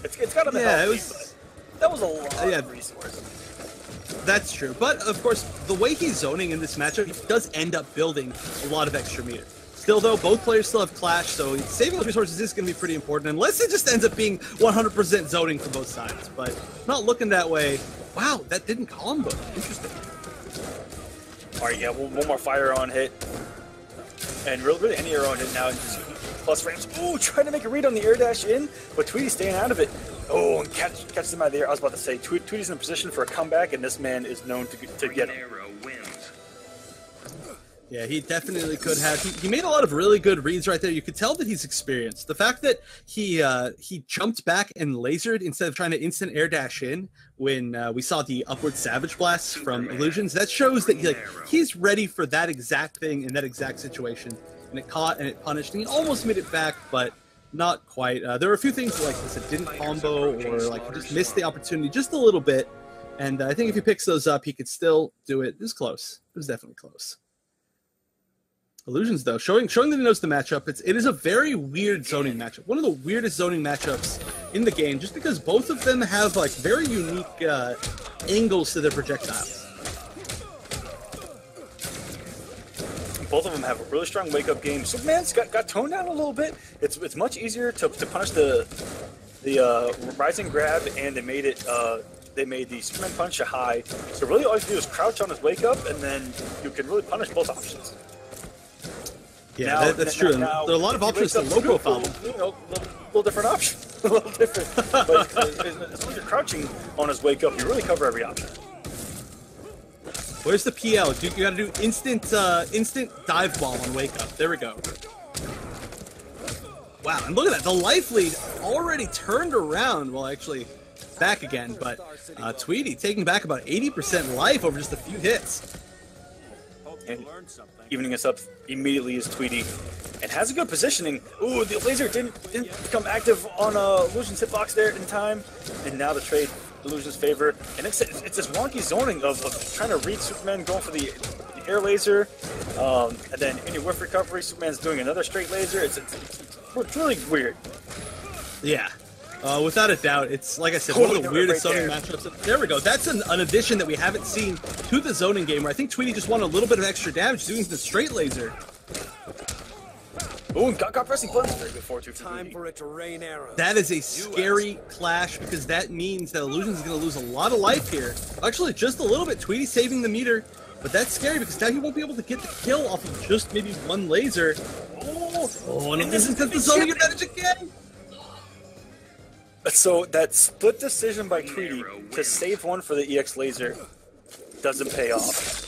It's got to be healthy, but that was a lot of resource. That's true, but of course, the way he's zoning in this matchup, he does end up building a lot of extra meter. Still, though, both players still have Clash, so saving those resources is going to be pretty important, unless it just ends up being 100% zoning for both sides. But not looking that way. Wow, that didn't combo. Interesting. All right, yeah, one more fire on hit. And really any arrow on hit now. Just plus frames. Ooh, trying to make a read on the air dash in, but Tweety's staying out of it. Oh, and catches him out of the air. I was about to say, Tweety's in a position for a comeback, and this man is known to get him. Yeah, he definitely could have. He made a lot of really good reads right there. You could tell that he's experienced. The fact that he jumped back and lasered instead of trying to instant air dash in when we saw the upward savage blasts from Illusions, that shows that he's ready for that exact thing in that exact situation. And it caught and it punished, and he almost made it back, but not quite. There were a few things like this that didn't combo, or like he just missed the opportunity just a little bit. And I think if he picks those up, he could still do it. It was close. It was definitely close. Illusions, though, showing that he knows the matchup. It is a very weird zoning matchup. One of the weirdest zoning matchups in the game, just because both of them have like very unique angles to their projectiles. Both of them have a really strong wake-up game. Superman's got toned down a little bit. It's much easier to punish the rising grab, and they made the Superman punch a high. So really all you have to do is crouch on his wake-up, and then you can really punish both options. Yeah, that's true. There are a lot of options to low profile. You know, little different option. A little different. But as long as you're crouching on his wake up, you really cover every option. Where's the PL? You gotta do instant dive bomb on wake up. There we go. Wow, and look at that. The life lead already turned around. Well, actually, back again. But Tweety taking back about 80% life over just a few hits. And evening us up immediately is Tweety, and has a good positioning. Ooh, the laser didn't become active on Illusion's hitbox there in time, and now the trade Illusion's favor. And it's this wonky zoning of trying to read Superman going for the air laser, and then in your whiff recovery, Superman's doing another straight laser. It's really weird. Yeah. Without a doubt, it's, like I said, one of the weirdest zoning matchups. There we go. That's an addition that we haven't seen to the zoning game, where I think Tweety just wanted a little bit of extra damage doing the straight laser. Oh, and got pressing buttons very good forward. Time for it to rain arrows. That is a scary clash, because that means that Illusions is going to lose a lot of life here. Actually, just a little bit. Tweety saving the meter, but that's scary because now he won't be able to get the kill off of just maybe one laser. Oh, and Illusions gets the zoning advantage again. So that split decision by Tweety to save one for the EX laser doesn't pay off.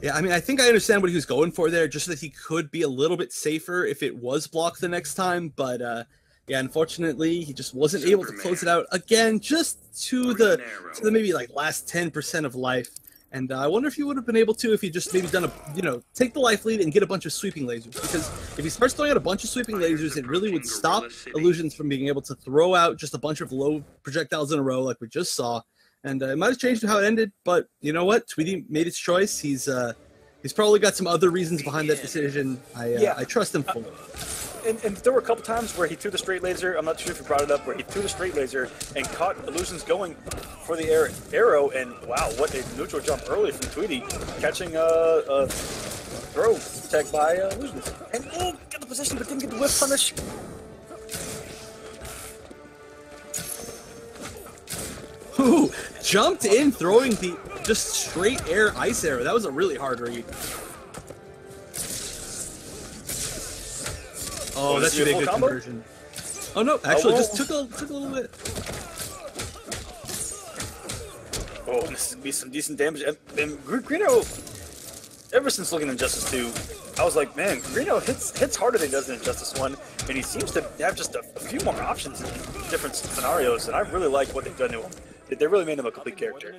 Yeah, I mean, I think I understand what he was going for there, just so that he could be a little bit safer if it was blocked the next time. But yeah, unfortunately, he just wasn't able to close it out again, just to the maybe like last 10% of life. And I wonder if he would have been able to if he just maybe done take the life lead and get a bunch of sweeping lasers. Because if he starts throwing out a bunch of sweeping lasers, it really would stop Illusions from being able to throw out just a bunch of low projectiles in a row like we just saw. And it might have changed how it ended, but you know what? Tweety made his choice. He's probably got some other reasons behind that decision. I trust him fully. and there were a couple times where he threw the straight laser. I'm not sure if you brought it up, where he threw the straight laser and caught Iluusions going for the arrow. And wow, what a neutral jump early from Tweety, catching a throw tag by Iluusions. And got the position, but didn't get the whiff punish. Ooh, jumped in, throwing the just straight air ice arrow. That was a really hard read. Oh, that should be a good conversion. Oh no, actually, just took a little bit. Oh, this would be some decent damage. And Green Arrow, ever since looking at Injustice 2, I was like, man, Green Arrow hits harder than he does in Injustice 1, and he seems to have just a few more options in different scenarios, and I really like what they've done to him. They really made him a complete character.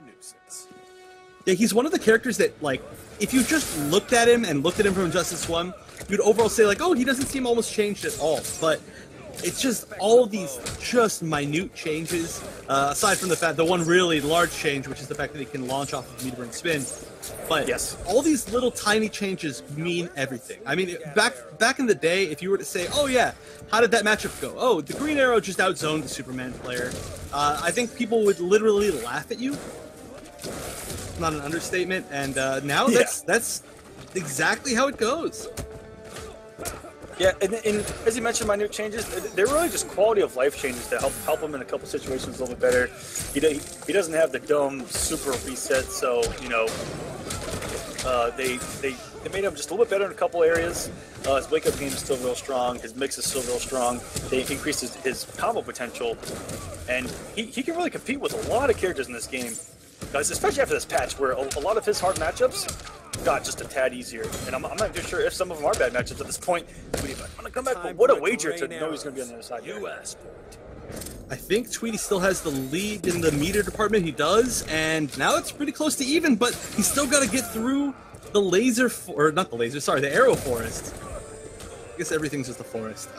Yeah, he's one of the characters that, like, if you just looked at him from Injustice 1, you'd overall say, like, oh, he doesn't seem almost changed at all. But it's just all of these just minute changes, aside from the one really large change, which is the fact that he can launch off of meter and spin. But yes, all these little tiny changes mean everything. I mean, back in the day, if you were to say, oh yeah, how did that matchup go? Oh, the Green Arrow just outzoned the Superman player. I think people would literally laugh at you. Not an understatement. And now that's exactly how it goes. Yeah, and as you mentioned, minute changes, they're really just quality of life changes to help him in a couple situations a little bit better. He doesn't have the dumb super reset, so they made him just a little bit better in a couple areas. His wake up game is still real strong. His mix is still real strong. They increased his combo potential, and he can really compete with a lot of characters in this game. Guys, especially after this patch, where a lot of his hard matchups got just a tad easier, and I'm not too sure if some of them are bad matchups at this point. I'm gonna come back, but what a wager to know he's gonna be on the other side. I think Tweety still has the lead in the meter department. He does, and now it's pretty close to even, but he's still got to get through the the arrow forest. I guess everything's just a forest.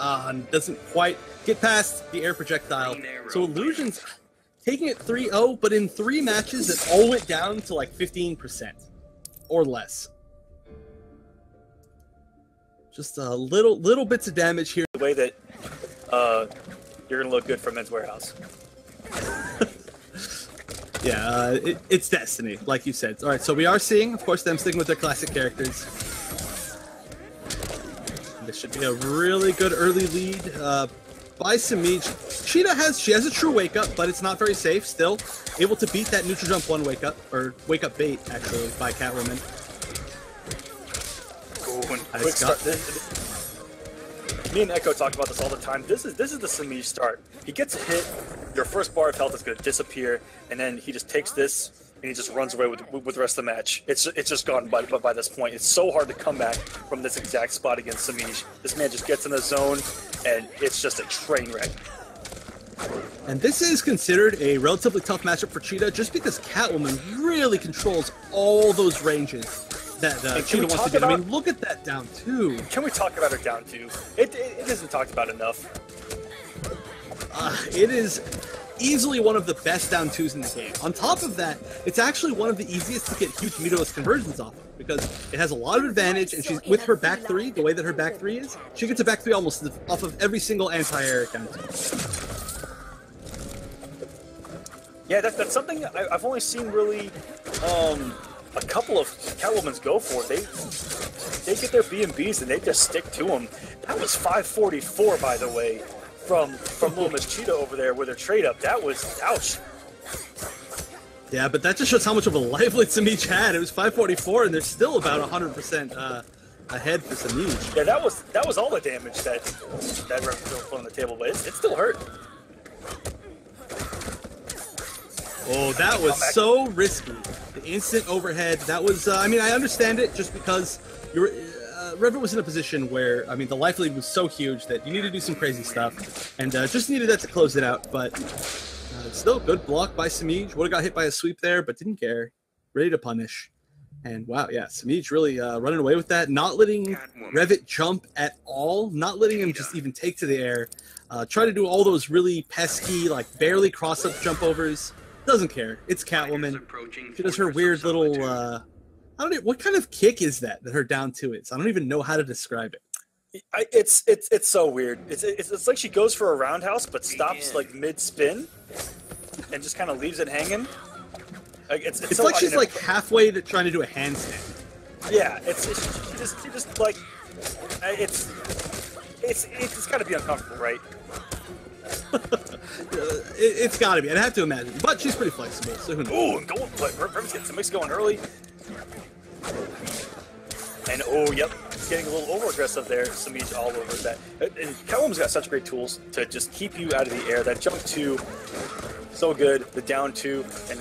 Doesn't quite get past the air projectile. So Iluusions taking it 3-0, but in 3 matches, it all went down to like 15% or less. Just a little bits of damage here. The way that you're gonna look good for Men's Warehouse. Yeah, it's destiny, like you said. All right, so we are seeing, of course, them sticking with their classic characters. This should be a really good early lead by Semiij. Cheetah has a true wake up, but it's not very safe. Still able to beat that neutral jump 1 wake up, or wake up bait actually by Catwoman. Ooh, and quick start. Me and Echo talk about this all the time. This is the Semiij start. He gets a hit, your first bar of health is going to disappear, and then he just takes this and he just runs away with the rest of the match. It's just gone by this point. It's so hard to come back from this exact spot against Semiij. This man just gets in the zone, and it's just a train wreck. And this is considered a relatively tough matchup for Cheetah, just because Catwoman really controls all those ranges that Cheetah wants to get. I mean, look at that down 2. Can we talk about her down 2? It isn't talked about enough. It is easily one of the best down 2s in the game. On top of that, it's actually one of the easiest to get huge meterless conversions off of, because it has a lot of advantage, and she's with her back 3, the way that her back 3 is, she gets a back 3 almost off of every single anti-air down 2. Yeah, that's something I've only seen really a couple of Catwomans go for. They get their B&Bs and they just stick to them. That was 544, by the way, from Little Miss Cheetah over there with her trade up. That was ouch. Yeah, but that just shows how much of a lifeline Semiij had. It was 544, and they're still about 100% ahead for Semiij. Yeah, that was all the damage that Rev put on the table, but it still hurt. Oh, that was so risky. The instant overhead, that was, I mean, I understand it just because Revit was in a position where, I mean, the life lead was so huge that you need to do some crazy stuff, and just needed that to close it out, but still good block by Semiij. Would have got hit by a sweep there, but didn't care. Ready to punish. And wow, yeah, Semiij really running away with that, not letting Revit jump at all, not letting him just even take to the air. Try to do all those really pesky, like, barely cross-up jump overs. Doesn't care. It's Catwoman. She does her weird little, I don't know, what kind of kick is that her down 2 is? I don't even know how to describe it. It's so weird. It's like she goes for a roundhouse but stops like mid spin and just kind of leaves it hanging. Like it's so like she's like halfway to trying to do a handstand. Yeah, she just like it's got to be uncomfortable, right? It's got to be. I'd have to imagine, but she's pretty flexible. So who knows? Ooh, and going Revit's getting some mix going early. And oh, yep, getting a little over aggressive there. Semiij all over that. And Catwoman's got such great tools to just keep you out of the air. That jump 2, so good. The down 2, and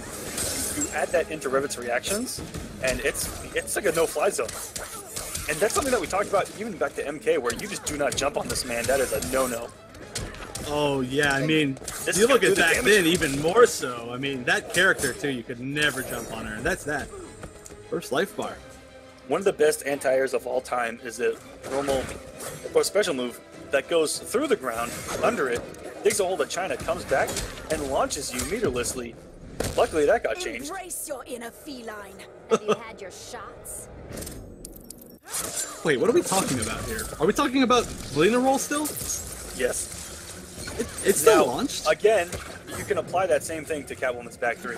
you add that into Revit's reactions, and it's like a no-fly zone. And that's something that we talked about even back to MK, where you just do not jump on this man. That is a no-no. Oh yeah, I mean, you look at back then even more so. I mean, that character too, you could never jump on her, and that's that. First life bar. One of the best anti-airs of all time is a normal or special move that goes through the ground, under it, digs a hold of China, comes back, and launches you meterlessly. Luckily, that got changed. Embrace your inner feline. Have you had your shots? Wait, what are we talking about here? Are we talking about Lena roll still? Yes. It's still launched? Again, you can apply that same thing to Catwoman's back 3.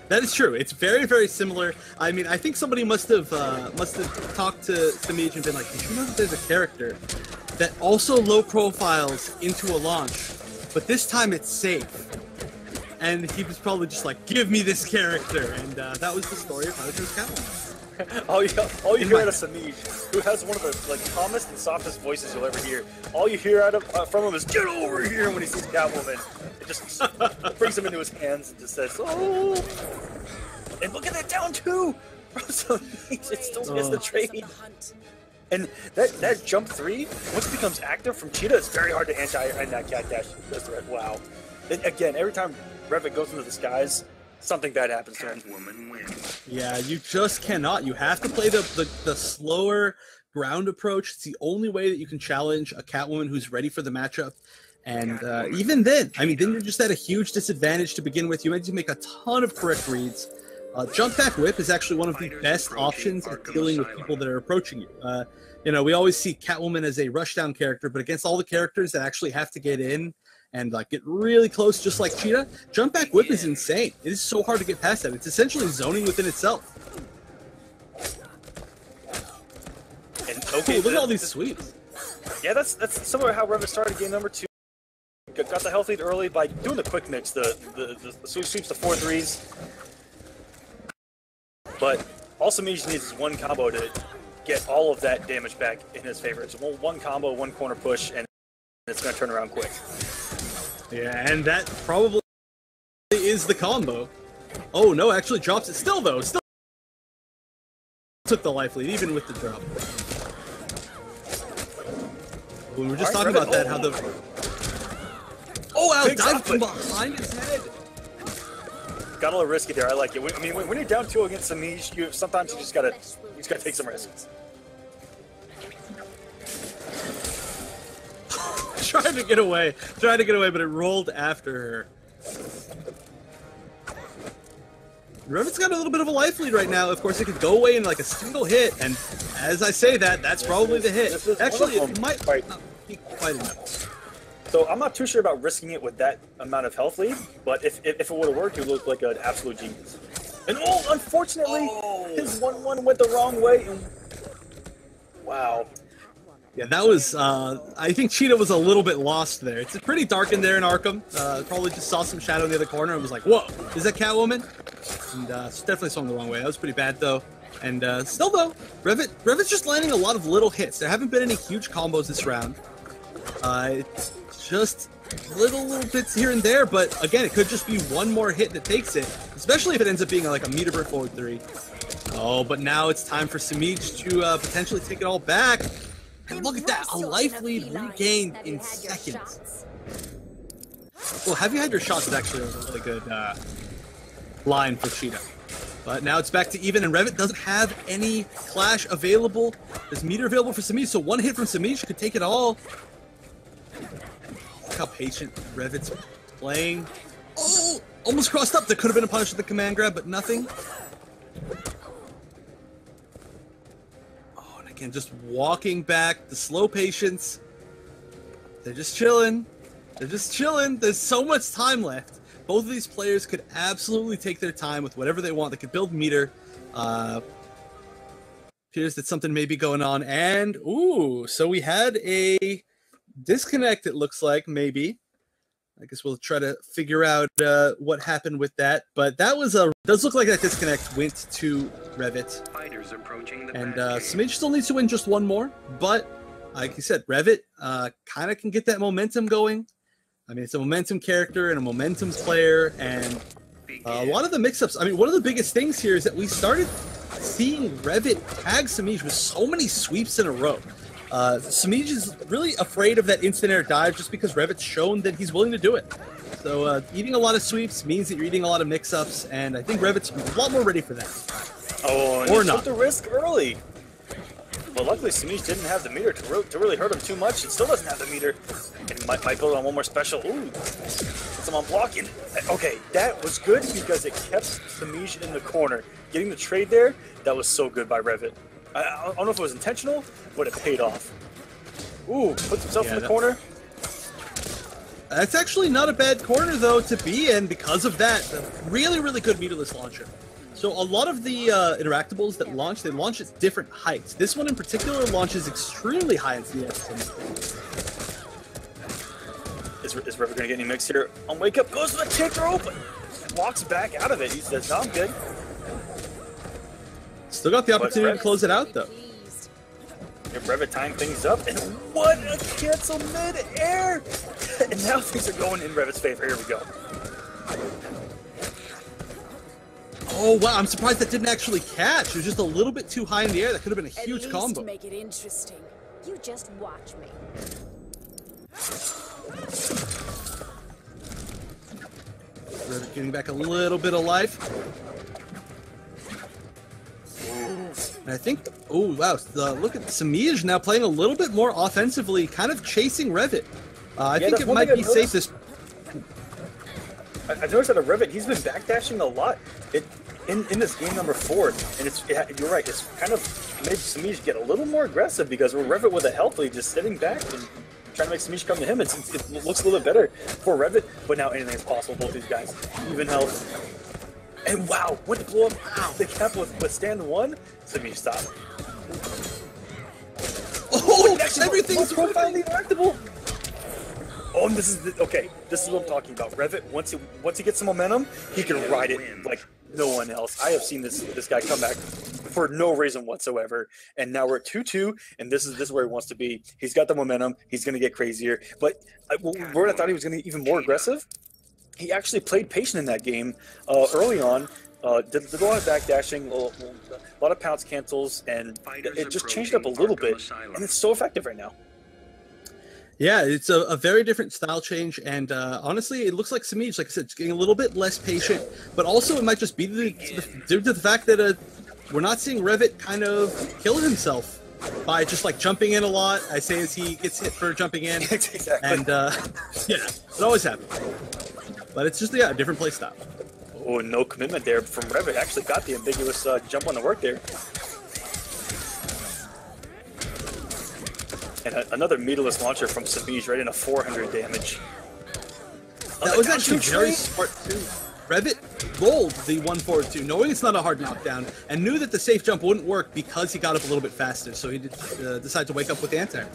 That is true. It's very, very similar. I mean, I think somebody must have talked to Semiij and been like, "Did you know that there's a character that also low profiles into a launch, but this time it's safe?" And he was probably just like, "Give me this character," and that was the story of how to choose Catwoman. all you hear out of Semiij, who has one of the like calmest and softest voices you'll ever hear, all you hear out of from him is "Get over here!" when he sees Catwoman. It just brings him into his hands and just says, "Oh!" And look at that down 2. It still gets the trade. And that jump 3, once it becomes active from Cheetah, it's very hard to anti-and that cat dash. Wow. And again, every time Revit goes into the skies, something bad happens to him. Yeah, you just cannot. You have to play the slower ground approach. It's the only way that you can challenge a Catwoman who's ready for the matchup. And even then, I mean, then you're just at a huge disadvantage to begin with. You need to make a ton of correct reads. Jump back whip is actually one of the best options at dealing with people that are approaching you. You know, we always see Catwoman as a rushdown character, but against all the characters that actually have to get in and like get really close, just like Cheetah, jump back whip is insane. It is so hard to get past that. It's essentially zoning within itself. And okay, look at all these sweeps. Yeah, that's similar to how Revit started game number 2. Got the health lead early by doing the quick mix, the sweeps, the 4-3s. But all Semiij needs is one combo to get all of that damage back in his favor. It's one combo, one corner push, and it's going to turn around quick. Yeah, and that probably is the combo. Oh no, actually drops it still though. Still took the life lead even with the drop. We were just talking about that, how the dive from behind his head. Got a little risky there. I like it. I mean, when you're down 2 against Semiij, sometimes you just gotta take some risks. Trying to get away, but it rolled after her. Revit's got a little bit of a life lead right now. Of course, it could go away in like a single hit, and as I say that, that's probably the hit. Actually, it might not be quite enough. So I'm not too sure about risking it with that amount of health lead, but if it would have worked, it would look like an absolute genius. And unfortunately, his 1-1 went the wrong way. And wow. Yeah, that was, I think Cheetah was a little bit lost there. It's pretty dark in there in Arkham. Probably just saw some shadow in the other corner and was like, whoa, is that Catwoman? And definitely swung the wrong way. That was pretty bad, though. And still, though, Revit's just landing a lot of little hits. There haven't been any huge combos this round. It's just little bits here and there, but again, it could just be one more hit that takes it, especially if it ends up being like a meter per forward 3. Oh, but now it's time for Semiij to potentially take it all back. And look at that, a life lead regained in seconds. Well, have you had your shots is actually a really good line for Cheetah. But now it's back to even, and Revit doesn't have any clash available. There's meter available for Semiij, so one hit from Semiij could take it all. Look how patient Revit's playing. Oh, almost crossed up. There could have been a punish with the command grab, but nothing. Oh, and Again, just walking back, the slow patience. They're just chilling. They're just chilling. There's so much time left. Both of these players could absolutely take their time with whatever they want. They could build meter. Appears that something may be going on. And, ooh, so we had a disconnect, it looks like, maybe. I guess we'll try to figure out what happened with that. But that was does look like that disconnect went to Revit. Fighters approaching the And barricade. Semiij still needs to win just one more. But, like you said, Revit kind of can get that momentum going. I mean, it's a momentum character and a momentum player. And a lot of the mix-ups, I mean, one of the biggest things here is that we started seeing Revit tag Semiij with so many sweeps in a row. Semiij is really afraid of that instant air dive just because Revit's shown that he's willing to do it. So eating a lot of sweeps means that you're eating a lot of mix-ups, and I think Revit's a lot more ready for that. Oh, and or he not. took the risk early. But luckily, Semiij didn't have the meter to really hurt him too much. It still doesn't have the meter. And might build on one more special. Ooh, someone blocking. Okay, that was good because it kept Semiij in the corner. Getting the trade there, that was so good by Revit. I don't know if it was intentional, but it paid off. Ooh, puts himself in the corner. That's actually not a bad corner, though, to be in because of that. A really, really good meterless launcher. So a lot of the interactables that launch, they launch at different heights. This one in particular launches extremely high in CS. Is Revit going to get any mix here? On wake up, goes to the kick throw, but walks back out of it. He says, no, I'm good. Still got the opportunity to close it out, though. If Revit tying things up, and what a cancel mid-air! And now things are going in Revit's favor. Here we go. Oh, wow, I'm surprised that didn't actually catch. It was just a little bit too high in the air. That could have been a huge combo. Make it interesting. You just watch me. Revit getting back a little bit of life. And I think, oh, wow, look at Semiij now playing a little bit more offensively, kind of chasing Revit. I think it might be safe this... I've noticed that a Revit, he's been backdashing a lot in this game number 4, and you're right, it's kind of made Semiij get a little more aggressive because with Revit with a health lead just sitting back and trying to make Semiij come to him, it looks a little bit better for Revit, but now anything is possible, both these guys. Even health. And wow, went to blow up. Wow, they kept with stand 1. Semiij stopped. Oh, everything's profiling interactable. Oh, and this is okay. This is what I'm talking about. Revit, once he gets some momentum, he can ride it like no one else. I have seen this guy come back for no reason whatsoever, and now we're at 2-2, and this is where he wants to be. He's got the momentum. He's going to get crazier. But where I thought he was going to be even more aggressive, he actually played patient in that game early on. Did a lot of backdashing, a lot of pounce cancels, and it just changed up a little bit, and it's so effective right now. Yeah, it's a very different style change, and honestly, it looks like Semiij, like I said, is getting a little bit less patient, but also it might just be due to the fact that we're not seeing Revit kind of kill himself by just like jumping in a lot. I say as he gets hit for jumping in, Exactly. and yeah, it always happens. But it's just a different play style. Oh, no commitment there from Revit. Actually got the ambiguous jump on the work there. And another meterless launcher from Semiij right into 400 damage. That was actually very smart too. Revit rolled the 1-4-2, knowing it's not a hard knockdown, and knew that the safe jump wouldn't work because he got up a little bit faster, so he decided to wake up with the anti-air.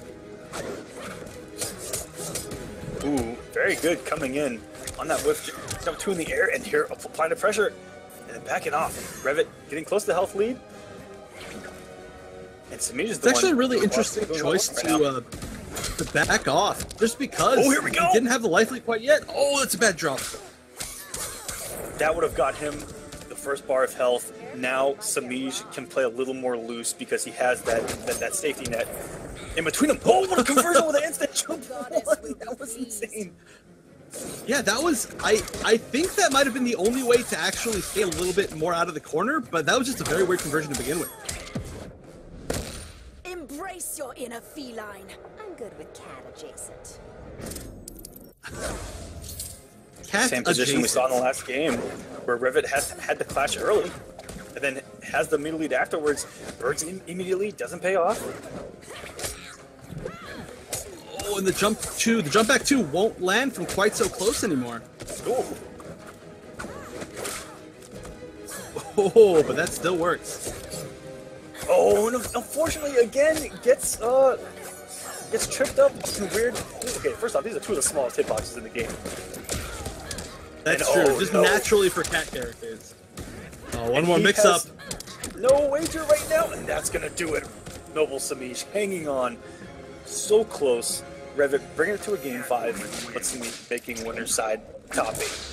Ooh, very good coming in on that whiff jump 2 in the air, and here applying the pressure and then backing off. Revit getting close to the health lead. And Semiij is the It's actually a really interesting choice to back off, just because here we go. He didn't have the life lead quite yet. Oh, that's a bad drop. That would have got him the first bar of health. Now Semiij can play a little more loose because he has that safety net in between them. Oh, what a conversion with an instant jump! That was insane. Yeah, that was, I think that might have been the only way to actually stay a little bit more out of the corner, but that was just a very weird conversion to begin with. Embrace your inner feline. I'm good with cat adjacent. Cat Same position we saw in the last game, where Revit had to clash early. and then has the middle lead afterwards. Bergs immediately doesn't pay off. Oh, and the jump back 2 won't land from quite so close anymore. Ooh. Oh, but that still works. Oh, and unfortunately, again, gets tripped up in weird. Okay, first off, these are 2 of the smallest hitboxes in the game. That's and, true. Just naturally for cat characters. Oh, one more mix-up. No wager right now, and that's gonna do it. Noble Semiij hanging on, so close. Revit bringing it to a game 5. Let's see, making winner's side top 8.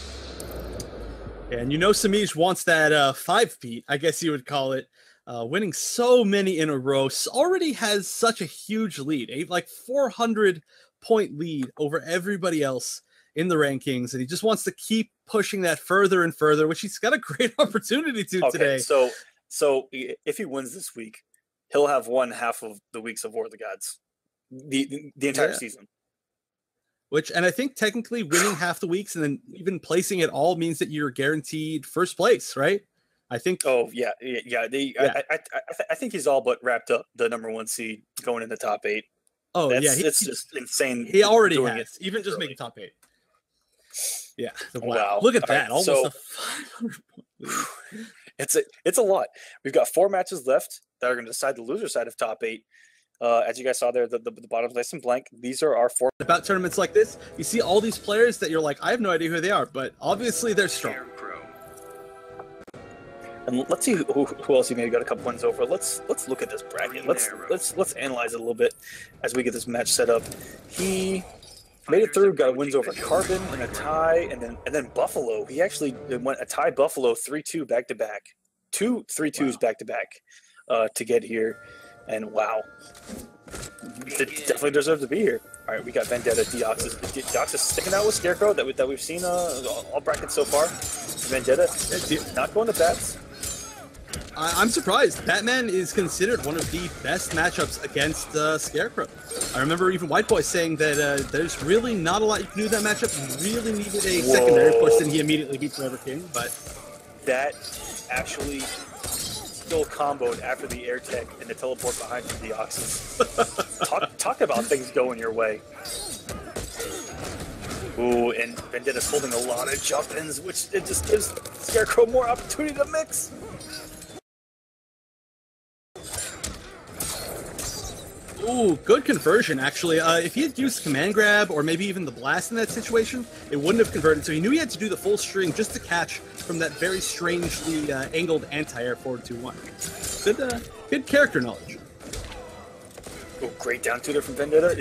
And you know Semiij wants that 5 beat, I guess you would call it. Winning so many in a row, already has such a huge lead, like 400-point lead over everybody else in the rankings, and he just wants to keep pushing that further and further, which he's got a great opportunity to today. So if he wins this week, he'll have won half of the weeks of War of the Gods, the entire season. And I think technically winning half the weeks and then even placing it all means that you're guaranteed first place, right? I think. Oh yeah. I think he's all but wrapped up the #1 seed going in the top 8. Oh yeah, it's just insane. He already has, even just making top 8. Yeah. Wow. Look at that. Almost a 500 point. It's a lot. We've got 4 matches left that are going to decide the loser side of top 8. As you guys saw there, the bottom place in blank. These are our 4. About tournaments like this, you see all these players that you're like, I have no idea who they are, but obviously they're strong. And let's see who else he maybe got a couple wins over. Let's look at this bracket. Let's analyze it a little bit as we get this match set up. He made it through, got wins over Carbon and a tie, and then Buffalo. He actually went a tie Buffalo 3-2 back to back, 2 3-2s back to back to get here. And wow, definitely deserves to be here. All right, we got Vendetta, Deoxys. Deoxys sticking out with Scarecrow that we've seen all brackets so far. Vendetta not going to bats. I'm surprised. Batman is considered one of the best matchups against Scarecrow. I remember even White Boy saying that there's really not a lot you can do with that matchup. You really needed a secondary push, and he immediately beat Forever King. But that actually still comboed after the air tech and the teleport behind the Deoxys. Talk about things going your way. Ooh, and Vendetta's holding a lot of jump-ins, which it just gives Scarecrow more opportunity to mix. Ooh, good conversion, actually. If he had used command grab or maybe even the blast in that situation, it wouldn't have converted. So he knew he had to do the full string just to catch from that very strangely angled anti-air forward 2-1. Good character knowledge. Oh, great down two there from Vendetta.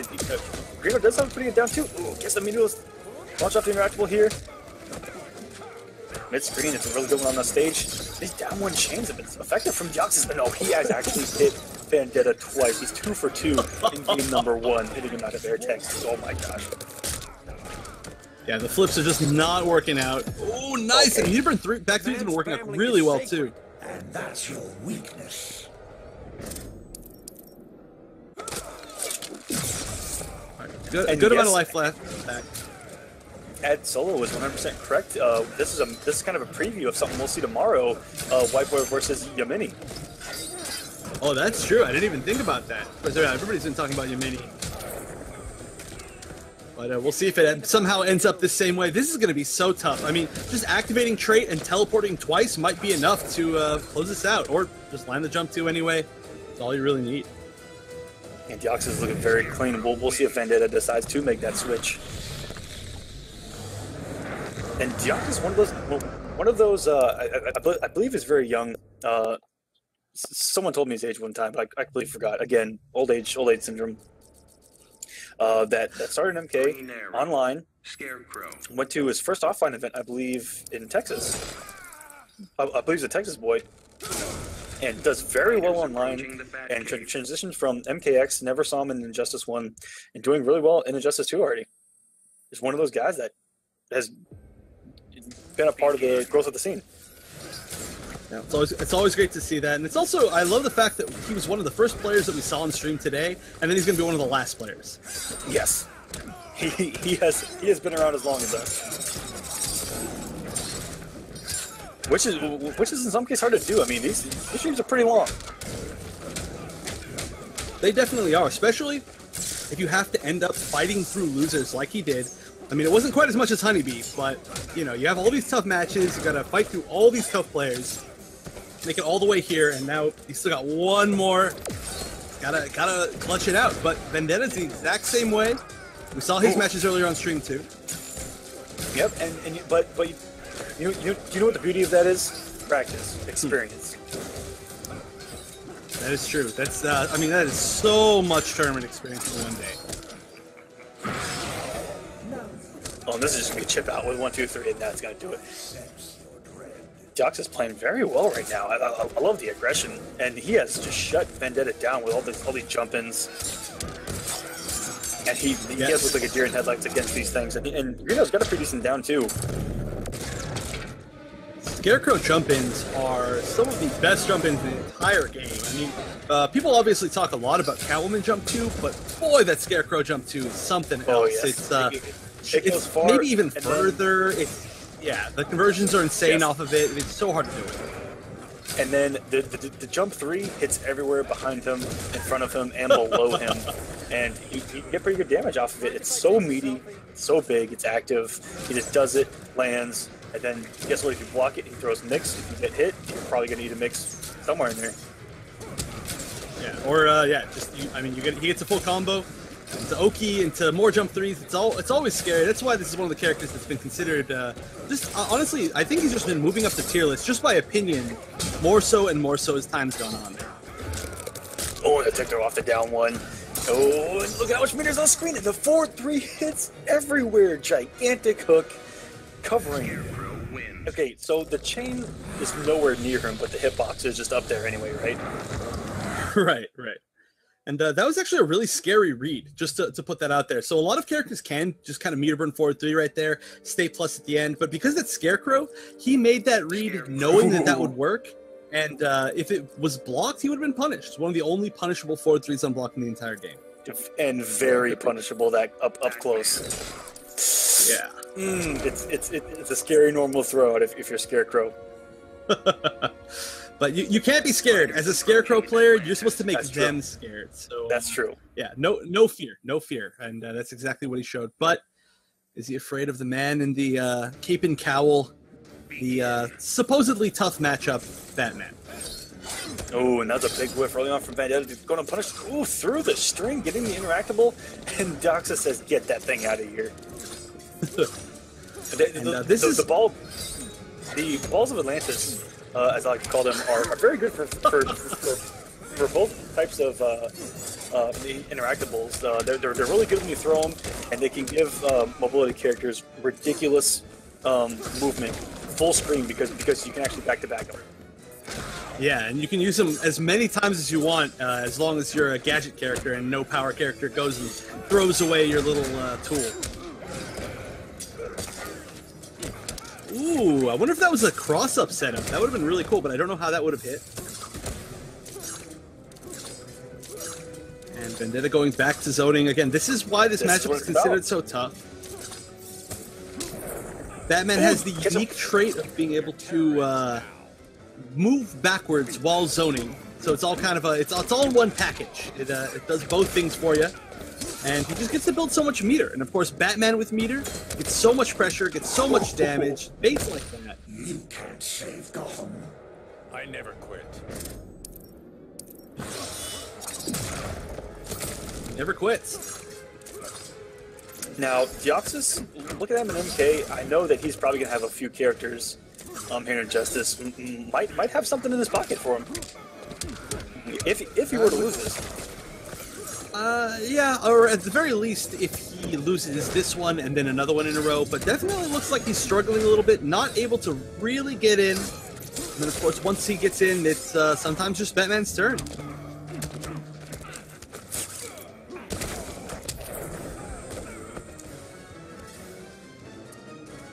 Greenwood does have putting it down too. Ooh, gets the Meteor. Launch off the interactable here. Mid screen, it's a really good one on the stage. These down 1 chains have been effective from Deoxys, but no, he has actually hit Vendetta twice. He's 2 for 2 in game #1, hitting him out of air text. Oh my gosh. Yeah, the flips are just not working out. Oh, nice! Okay. And Hebron back 3's been working out really well too. And that's your weakness. Right, good amount of life left back. Ed Solo was 100% correct. This is kind of a preview of something we'll see tomorrow. White Boy versus Yamini. Oh, that's true. I didn't even think about that. Everybody's been talking about Yamini. But we'll see if it somehow ends up the same way. This is going to be so tough. I mean, just activating trait and teleporting twice might be enough to close this out. Or just land the jump 2 anyway. That's all you really need. And Deoxys is looking very clean. We'll see if Vendetta decides to make that switch. And Deoxys is one of those. I believe is very young. Someone told me his age one time, but I completely forgot. Again, old age syndrome. That started in MK online. Scarecrow Went to his first offline event, I believe, in Texas. I believe he's a Texas boy, and does very well online. And transitioned from MKX. Never saw him in Injustice 1, and doing really well in Injustice 2 already. He's one of those guys that has been a part of the growth of the scene. Yeah, it's always great to see that, and it's also, I love the fact that he was one of the first players that we saw on stream today, and then he's going to be one of the last players. Yes, he has been around as long as us. which is in some cases hard to do. I mean, these streams are pretty long. They definitely are, especially if you have to end up fighting through losers like he did. I mean, it wasn't quite as much as Honeybee, but, you know, you have all these tough matches, you gotta fight through all these tough players, make it all the way here, and now you still got one more. Gotta clutch it out. But Vendetta's the exact same way. We saw his matches earlier on stream, too. Yep, but you know what the beauty of that is? Practice, experience. That is true. That's I mean, that is so much tournament experience in one day. Oh, and this is just gonna be a chip out with 1, 2, 3, and that's gonna do it. Jox is playing very well right now. I love the aggression, and he has just shut Vendetta down with all these jump-ins. And he does look like a deer in headlights against these things, and Reno's got a pretty decent down too. Scarecrow jump-ins are some of the best jump-ins in the entire game. I mean, people obviously talk a lot about Catwoman jump 2, but boy, that Scarecrow jump 2 is something else. Oh, yes. It's far, maybe even further. Yeah, the conversions are insane off of it. It's so hard to do it. And then the jump 3 hits everywhere behind him, in front of him, and below him. And you get pretty good damage off of it. It's so meaty, it's so big, it's active. He just does it, lands, and then guess what? If you block it, he throws mix. If you get hit, you're probably going to need a mix somewhere in there. Yeah, or he gets a full combo. Into Oki, into more jump 3s. It's always scary. That's why this is one of the characters that's been considered. Honestly, I think he's just been moving up the tier list, just by opinion, more so and more so as time's gone on. Oh, and the took her off the down one. Oh, and look at how much meters on the screen. The 4-3 hits everywhere. Gigantic hook covering. Okay, so the chain is nowhere near him, but the hitbox is just up there anyway, right? Right. And that was actually a really scary read, just to put that out there. So a lot of characters can just kind of meter burn forward 3 right there, stay plus at the end. But because that's Scarecrow, he made that read knowing that would work. And if it was blocked, he would have been punished. One of the only punishable forward 3s unblocked in the entire game. And very punishable that up close. Yeah. It's a scary normal throw out if you're Scarecrow. But you can't be scared. As a Scarecrow player, you're supposed to make them scared. So that's true. Yeah, no fear. And that's exactly what he showed. But is he afraid of the man in the cape and cowl, the supposedly tough matchup, Batman? Oh, and that's a big whiff early on from Vendetta. Going to punish through the string, getting the interactable, and Doxa says, "Get that thing out of here." The balls of Atlantis, as I like to call them, are very good for both types of the interactables. They're really good when you throw them, and they can give mobility characters ridiculous movement, full screen, because you can actually back-to-back them. Yeah, and you can use them as many times as you want, as long as you're a gadget character and no power character goes and throws away your little tool. Ooh, I wonder if that was a cross-up setup. That would have been really cool, but I don't know how that would have hit. And Vendetta going back to zoning again. This is why this matchup is considered so tough. Batman has the unique trait of being able to move backwards while zoning. So it's all kind of it's all in one package. It does both things for you. And he just gets to build so much meter. And of course, Batman with meter gets so much pressure, gets so much damage. Baits like that. You can't save Gotham. I never quit. Never quits. Now, Deoxys, look at him in MK. I know that he's probably going to have a few characters here in Justice. Might have something in his pocket for him. If he were to lose this. Yeah, or at the very least, if he loses this one and then another one in a row, but definitely looks like he's struggling a little bit, not able to really get in. And then, of course, once he gets in, it's sometimes just Batman's turn.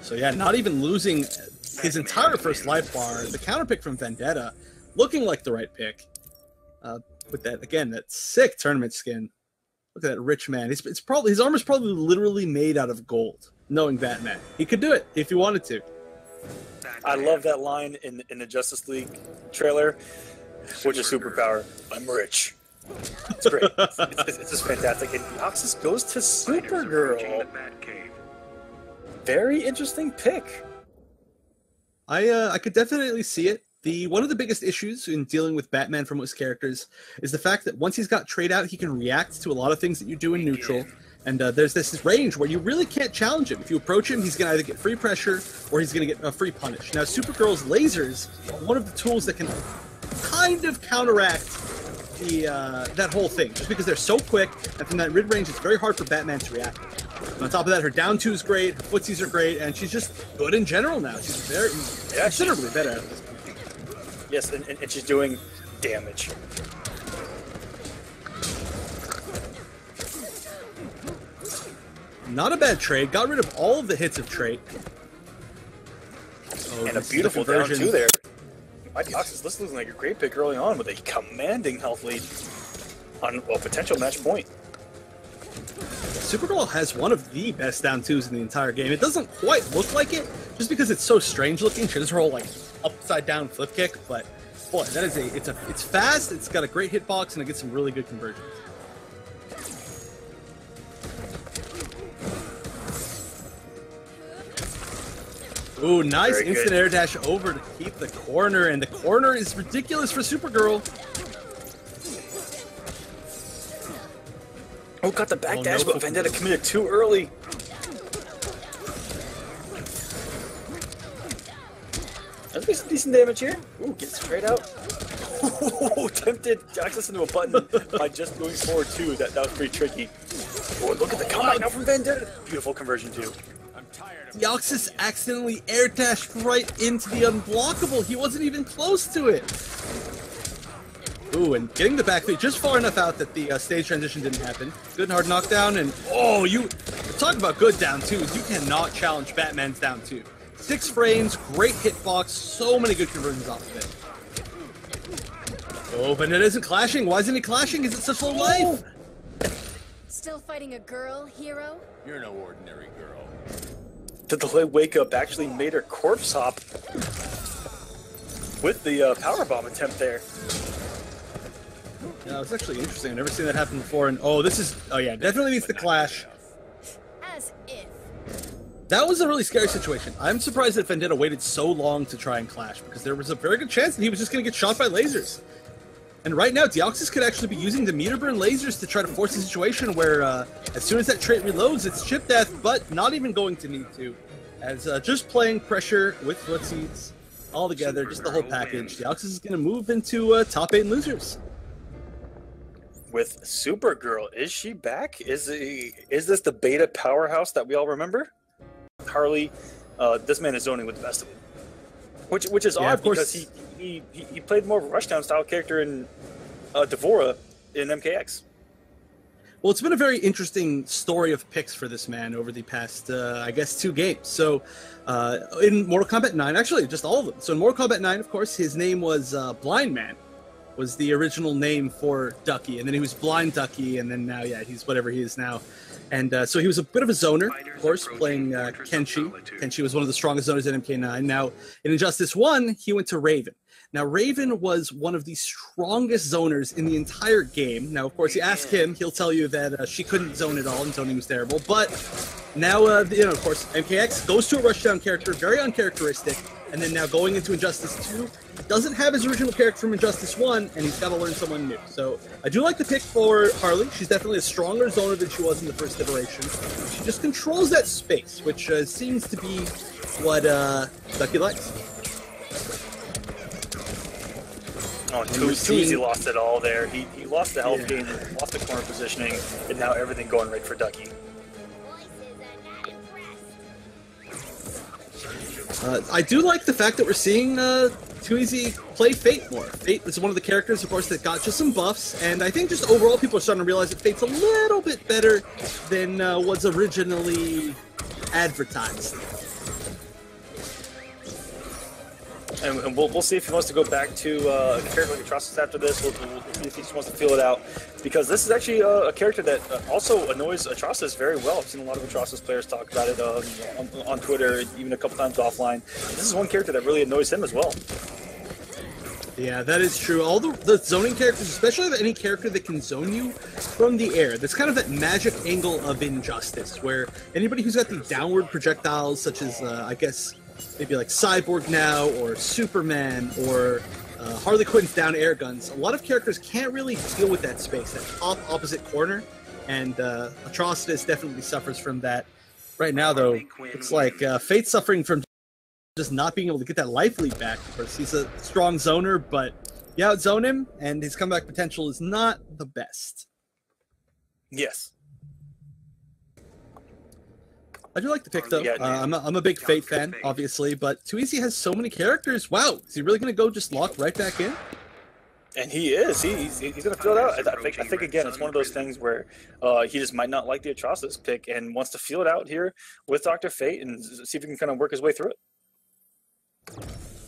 So yeah, not even losing his entire first life bar, the counter pick from Vendetta, looking like the right pick. With that, again, that sick tournament skin. Look at that rich man. His armor's probably literally made out of gold, knowing Batman. He could do it if he wanted to. I love that line in the Justice League trailer. What's your superpower? I'm rich. It's great. It's just fantastic. And Deoxys goes to Supergirl. Very interesting pick. I could definitely see it. One of the biggest issues in dealing with Batman for most characters is the fact that once he's got trade out, he can react to a lot of things that you do in neutral. And there's this range where you really can't challenge him. If you approach him, he's going to either get free pressure or he's going to get a free punish. Now, Supergirl's lasers are one of the tools that can kind of counteract that whole thing. Just because they're so quick, and from that mid-range, it's very hard for Batman to react. And on top of that, her down 2 is great, her footsies are great, and she's just good in general now. She's very considerably better at this. Yes, and she's doing damage. Not a bad trade. Got rid of all of the hits of trait. Oh, and a beautiful down 2 there. My Deoxys, this looks like a great pick early on with a commanding health lead on a potential match point. Supergirl has one of the best down 2s in the entire game. It doesn't quite look like it, just because it's so strange looking. She does her whole like upside down flip kick, but boy, that is it's fast. It's got a great hitbox, and it gets some really good conversions. Ooh, nice instant air dash over to keep the corner, and the corner is ridiculous for Supergirl. Oh, got the back dash, but Vendetta committed too early. That's some decent damage here. Ooh, get straight out. Ooh, tempted Deoxys into a button by just going forward too. That was pretty tricky. Oh, look at the comeback now from Vendetta. Beautiful conversion too. Deoxys accidentally air dashed right into the unblockable. He wasn't even close to it. Ooh, and getting the back feet just far enough out that the stage transition didn't happen. Good hard knockdown, and oh, you talk about good down 2s. You cannot challenge Batman's down 2. 6 frames, great hitbox, so many good conversions off of it. Oh, but it isn't clashing. Why isn't he clashing? Is it such low life? Still fighting a girl, hero? You're no ordinary girl. The delayed wake up actually made her corpse hop with the powerbomb attempt there. Yeah, it's actually interesting. I've never seen that happen before. And oh yeah, definitely needs the clash. As if. That was a really scary situation. I'm surprised that Vendetta waited so long to try and clash, because there was a very good chance that he was just going to get shot by lasers. And right now, Deoxys could actually be using the meter burn lasers to try to force a situation where as soon as that trait reloads, it's chip death, but not even going to need to. As just playing pressure with footsies all together, just the whole package. Deoxys is going to move into top 8 losers. With Supergirl, is she back? Is this the beta powerhouse that we all remember? Harley, this man is zoning with the best of them. Which is odd, because he played more of a rushdown style character in Devora in MKX. Well, it's been a very interesting story of picks for this man over the past, I guess, 2 games. So, in Mortal Kombat 9, actually, just all of them. So in Mortal Kombat 9, of course, his name was Blind Man, was the original name for Ducky. And then he was Blind Ducky, and then now, yeah, he's whatever he is now. And so he was a bit of a zoner, of course, playing Kenshi. Kenshi was one of the strongest zoners in MK9. Now, in Injustice 1, he went to Raven. Now, Raven was one of the strongest zoners in the entire game. Now, of course, you ask him, he'll tell you that she couldn't zone at all, and zoning was terrible. But now, of course, MKX goes to a rushdown character, very uncharacteristic. And then now going into Injustice 2, doesn't have his original character from Injustice 1, and he's got to learn someone new. So I do like the pick for Harley. She's definitely a stronger zoner than she was in the first iteration. She just controls that space, which seems to be what Ducky likes. Oh, too easy lost it all there. He lost the health gain, lost the corner positioning, and now everything going right for Ducky. I do like the fact that we're seeing Too Easy play Fate more. Fate is one of the characters, of course, that got just some buffs, and I think just overall people are starting to realize that Fate's a little bit better than was originally advertised. and we'll see if he wants to go back to a character like Atrocitus after this. We'll see if he just wants to feel it out, because this is actually a character that also annoys Atrocitus very well. I've seen a lot of Atrocitus players talk about it on Twitter, even a couple times offline. This is one character that really annoys him as well. Yeah, that is true. All the zoning characters, especially any character that can zone you from the air, that's kind of that magic angle of Injustice, where anybody who's got the downward projectiles, such as, I guess, maybe like Cyborg now, or Superman, or Harley Quinn's down air guns, a lot of characters can't really deal with that space, that top opposite corner, and Atrocitus definitely suffers from that. Right now, though, it's like Fate's suffering from just not being able to get that life lead back. Of course, he's a strong zoner, but you outzone him, and his comeback potential is not the best. Yes. I do like the pick, though. I'm a big Fate fan, obviously, but Too Easy has so many characters. Wow, is he really going to go just lock right back in? And he is. He's going to fill it out. I think, again, it's one of those things where he just might not like the Atrocitus pick and wants to feel it out here with Dr. Fate and see if he can kind of work his way through it.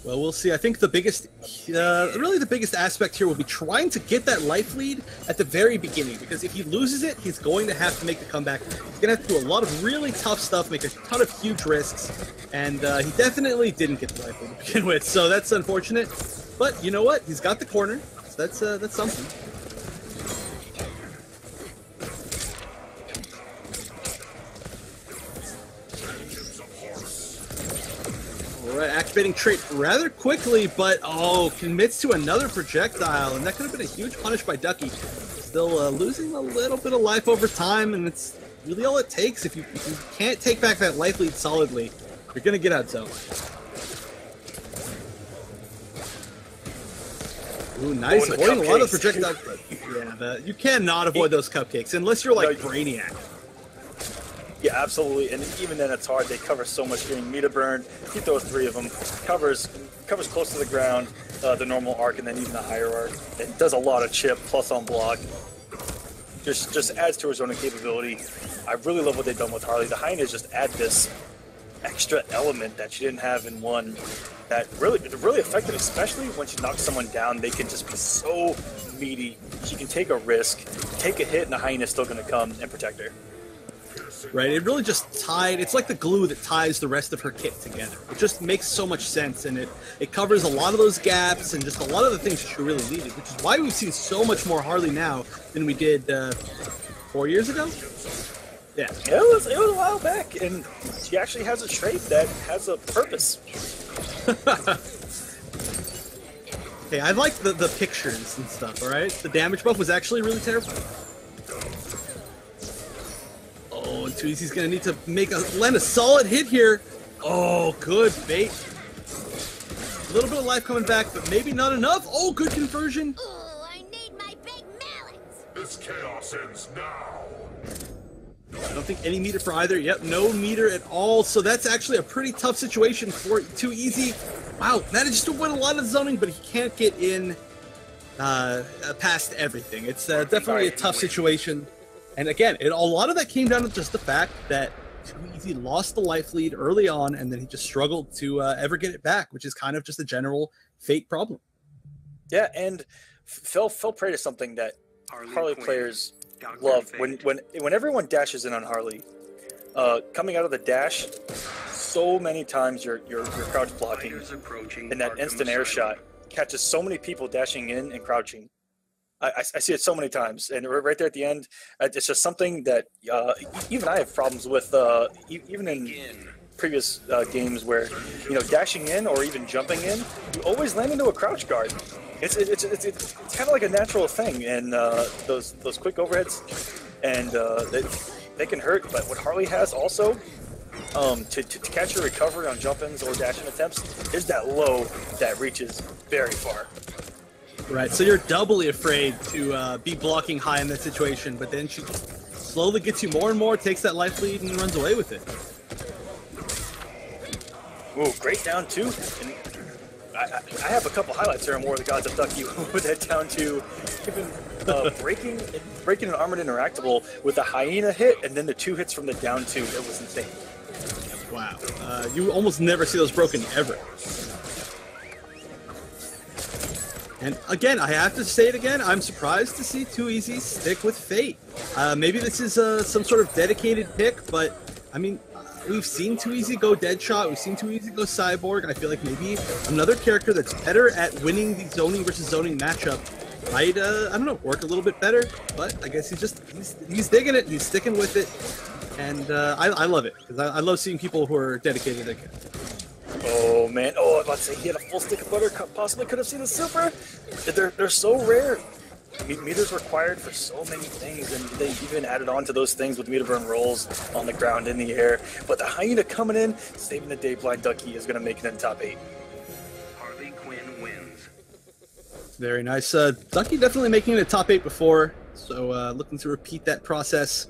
Well, we'll see. I think the biggest, really the biggest aspect here will be trying to get that life lead at the very beginning, because if he loses it, he's going to have to make the comeback. He's going to have to do a lot of really tough stuff, make a ton of huge risks, and he definitely didn't get the life lead to begin with, so that's unfortunate. But you know what? He's got the corner, so that's something. Alright, activating trait rather quickly, but commits to another projectile, and that could have been a huge punish by Ducky. Still losing a little bit of life over time, and it's really all it takes. If you can't take back that life lead solidly, you're going to get outzoned. Ooh, nice. Avoiding a lot of projectiles. Yeah, you cannot avoid those cupcakes, unless you're like Brainiac. Yeah, absolutely, and even then it's hard. They cover so much getting meter burned. He throws 3 of them, covers close to the ground, the normal arc, and then even the higher arc. It does a lot of chip, plus on block. Just adds to her zoning capability. I really love what they've done with Harley. The hyenas just add this extra element that she didn't have in 1 that really effective, especially when she knocks someone down. They can just be so meaty. She can take a risk, take a hit, and the hyena's still going to come and protect her. Right, it really just tied, it's like the glue that ties the rest of her kit together. It just makes so much sense, and it covers a lot of those gaps and just a lot of the things she really needed, which is why we've seen so much more Harley now than we did 4 years ago? Yeah. It was a while back, and she actually has a trait that has a purpose. Hey, I like the pictures and stuff, alright? The damage buff was actually really terrifying. Oh, and Too Easy's gonna need to land a solid hit here. Oh, good bait. A little bit of life coming back, but maybe not enough. Oh, good conversion. Oh, I need my big mallet. This chaos ends now. I don't think any meter for either. Yep, no meter at all. So that's actually a pretty tough situation for Too Easy. Wow, managed to win a lot of zoning, but he can't get in past everything. It's definitely a tough situation. And again, a lot of that came down to just the fact that Too Easy lost the life lead early on, and then he just struggled to ever get it back, which is kind of just a general Fate problem. Yeah, and fell prey to something that Harley players love. When everyone dashes in on Harley, coming out of the dash, so many times you're crouch blocking, and that instant air shot catches so many people dashing in and crouching. I see it so many times, and right there at the end, it's just something that even I have problems with, even in previous games where, dashing in or even jumping in, you always land into a crouch guard. It's kind of like a natural thing, and those quick overheads, and they can hurt. But what Harley has also, to catch your recovery on jump-ins or dashing attempts, is that low that reaches very far. Right, so you're doubly afraid to be blocking high in that situation, but then she slowly gets you more and more, takes that life lead, and runs away with it. Ooh, great down two. And I have a couple highlights here on War of the Gods of Ducky with that down two. Even breaking an armored interactable with a hyena hit, and then the 2 hits from the down 2. It was insane. Wow, you almost never see those broken ever. And again, I have to say it again, I'm surprised to see Too Easy stick with Fate. Maybe this is some sort of dedicated pick, but I mean, we've seen Too Easy go Deadshot, we've seen Too Easy go Cyborg. I feel like maybe another character that's better at winning the zoning versus zoning matchup might, I don't know, work a little bit better, but I guess he's digging it, he's sticking with it, and I love it, because I love seeing people who are dedicated to it. Oh man, oh, I was about to say he had a full stick of butter, possibly could have seen the super. They're so rare. Meters required for so many things, and they even added on to those things with meter burn rolls on the ground, in the air. But the hyena coming in, saving the day. Blind Ducky is going to make it in top 8. Harley Quinn wins. Very nice. Ducky definitely making it a top 8 before, so looking to repeat that process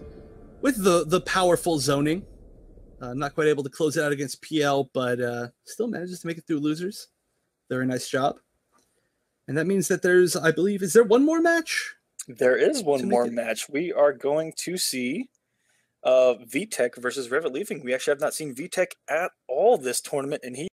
with the powerful zoning. Not quite able to close it out against PL, but still manages to make it through losers. Very nice job. And that means that there's, I believe, is there one more match? There is one more match. We are going to see VTech versus Revit Leafing. We actually have not seen VTech at all this tournament, and he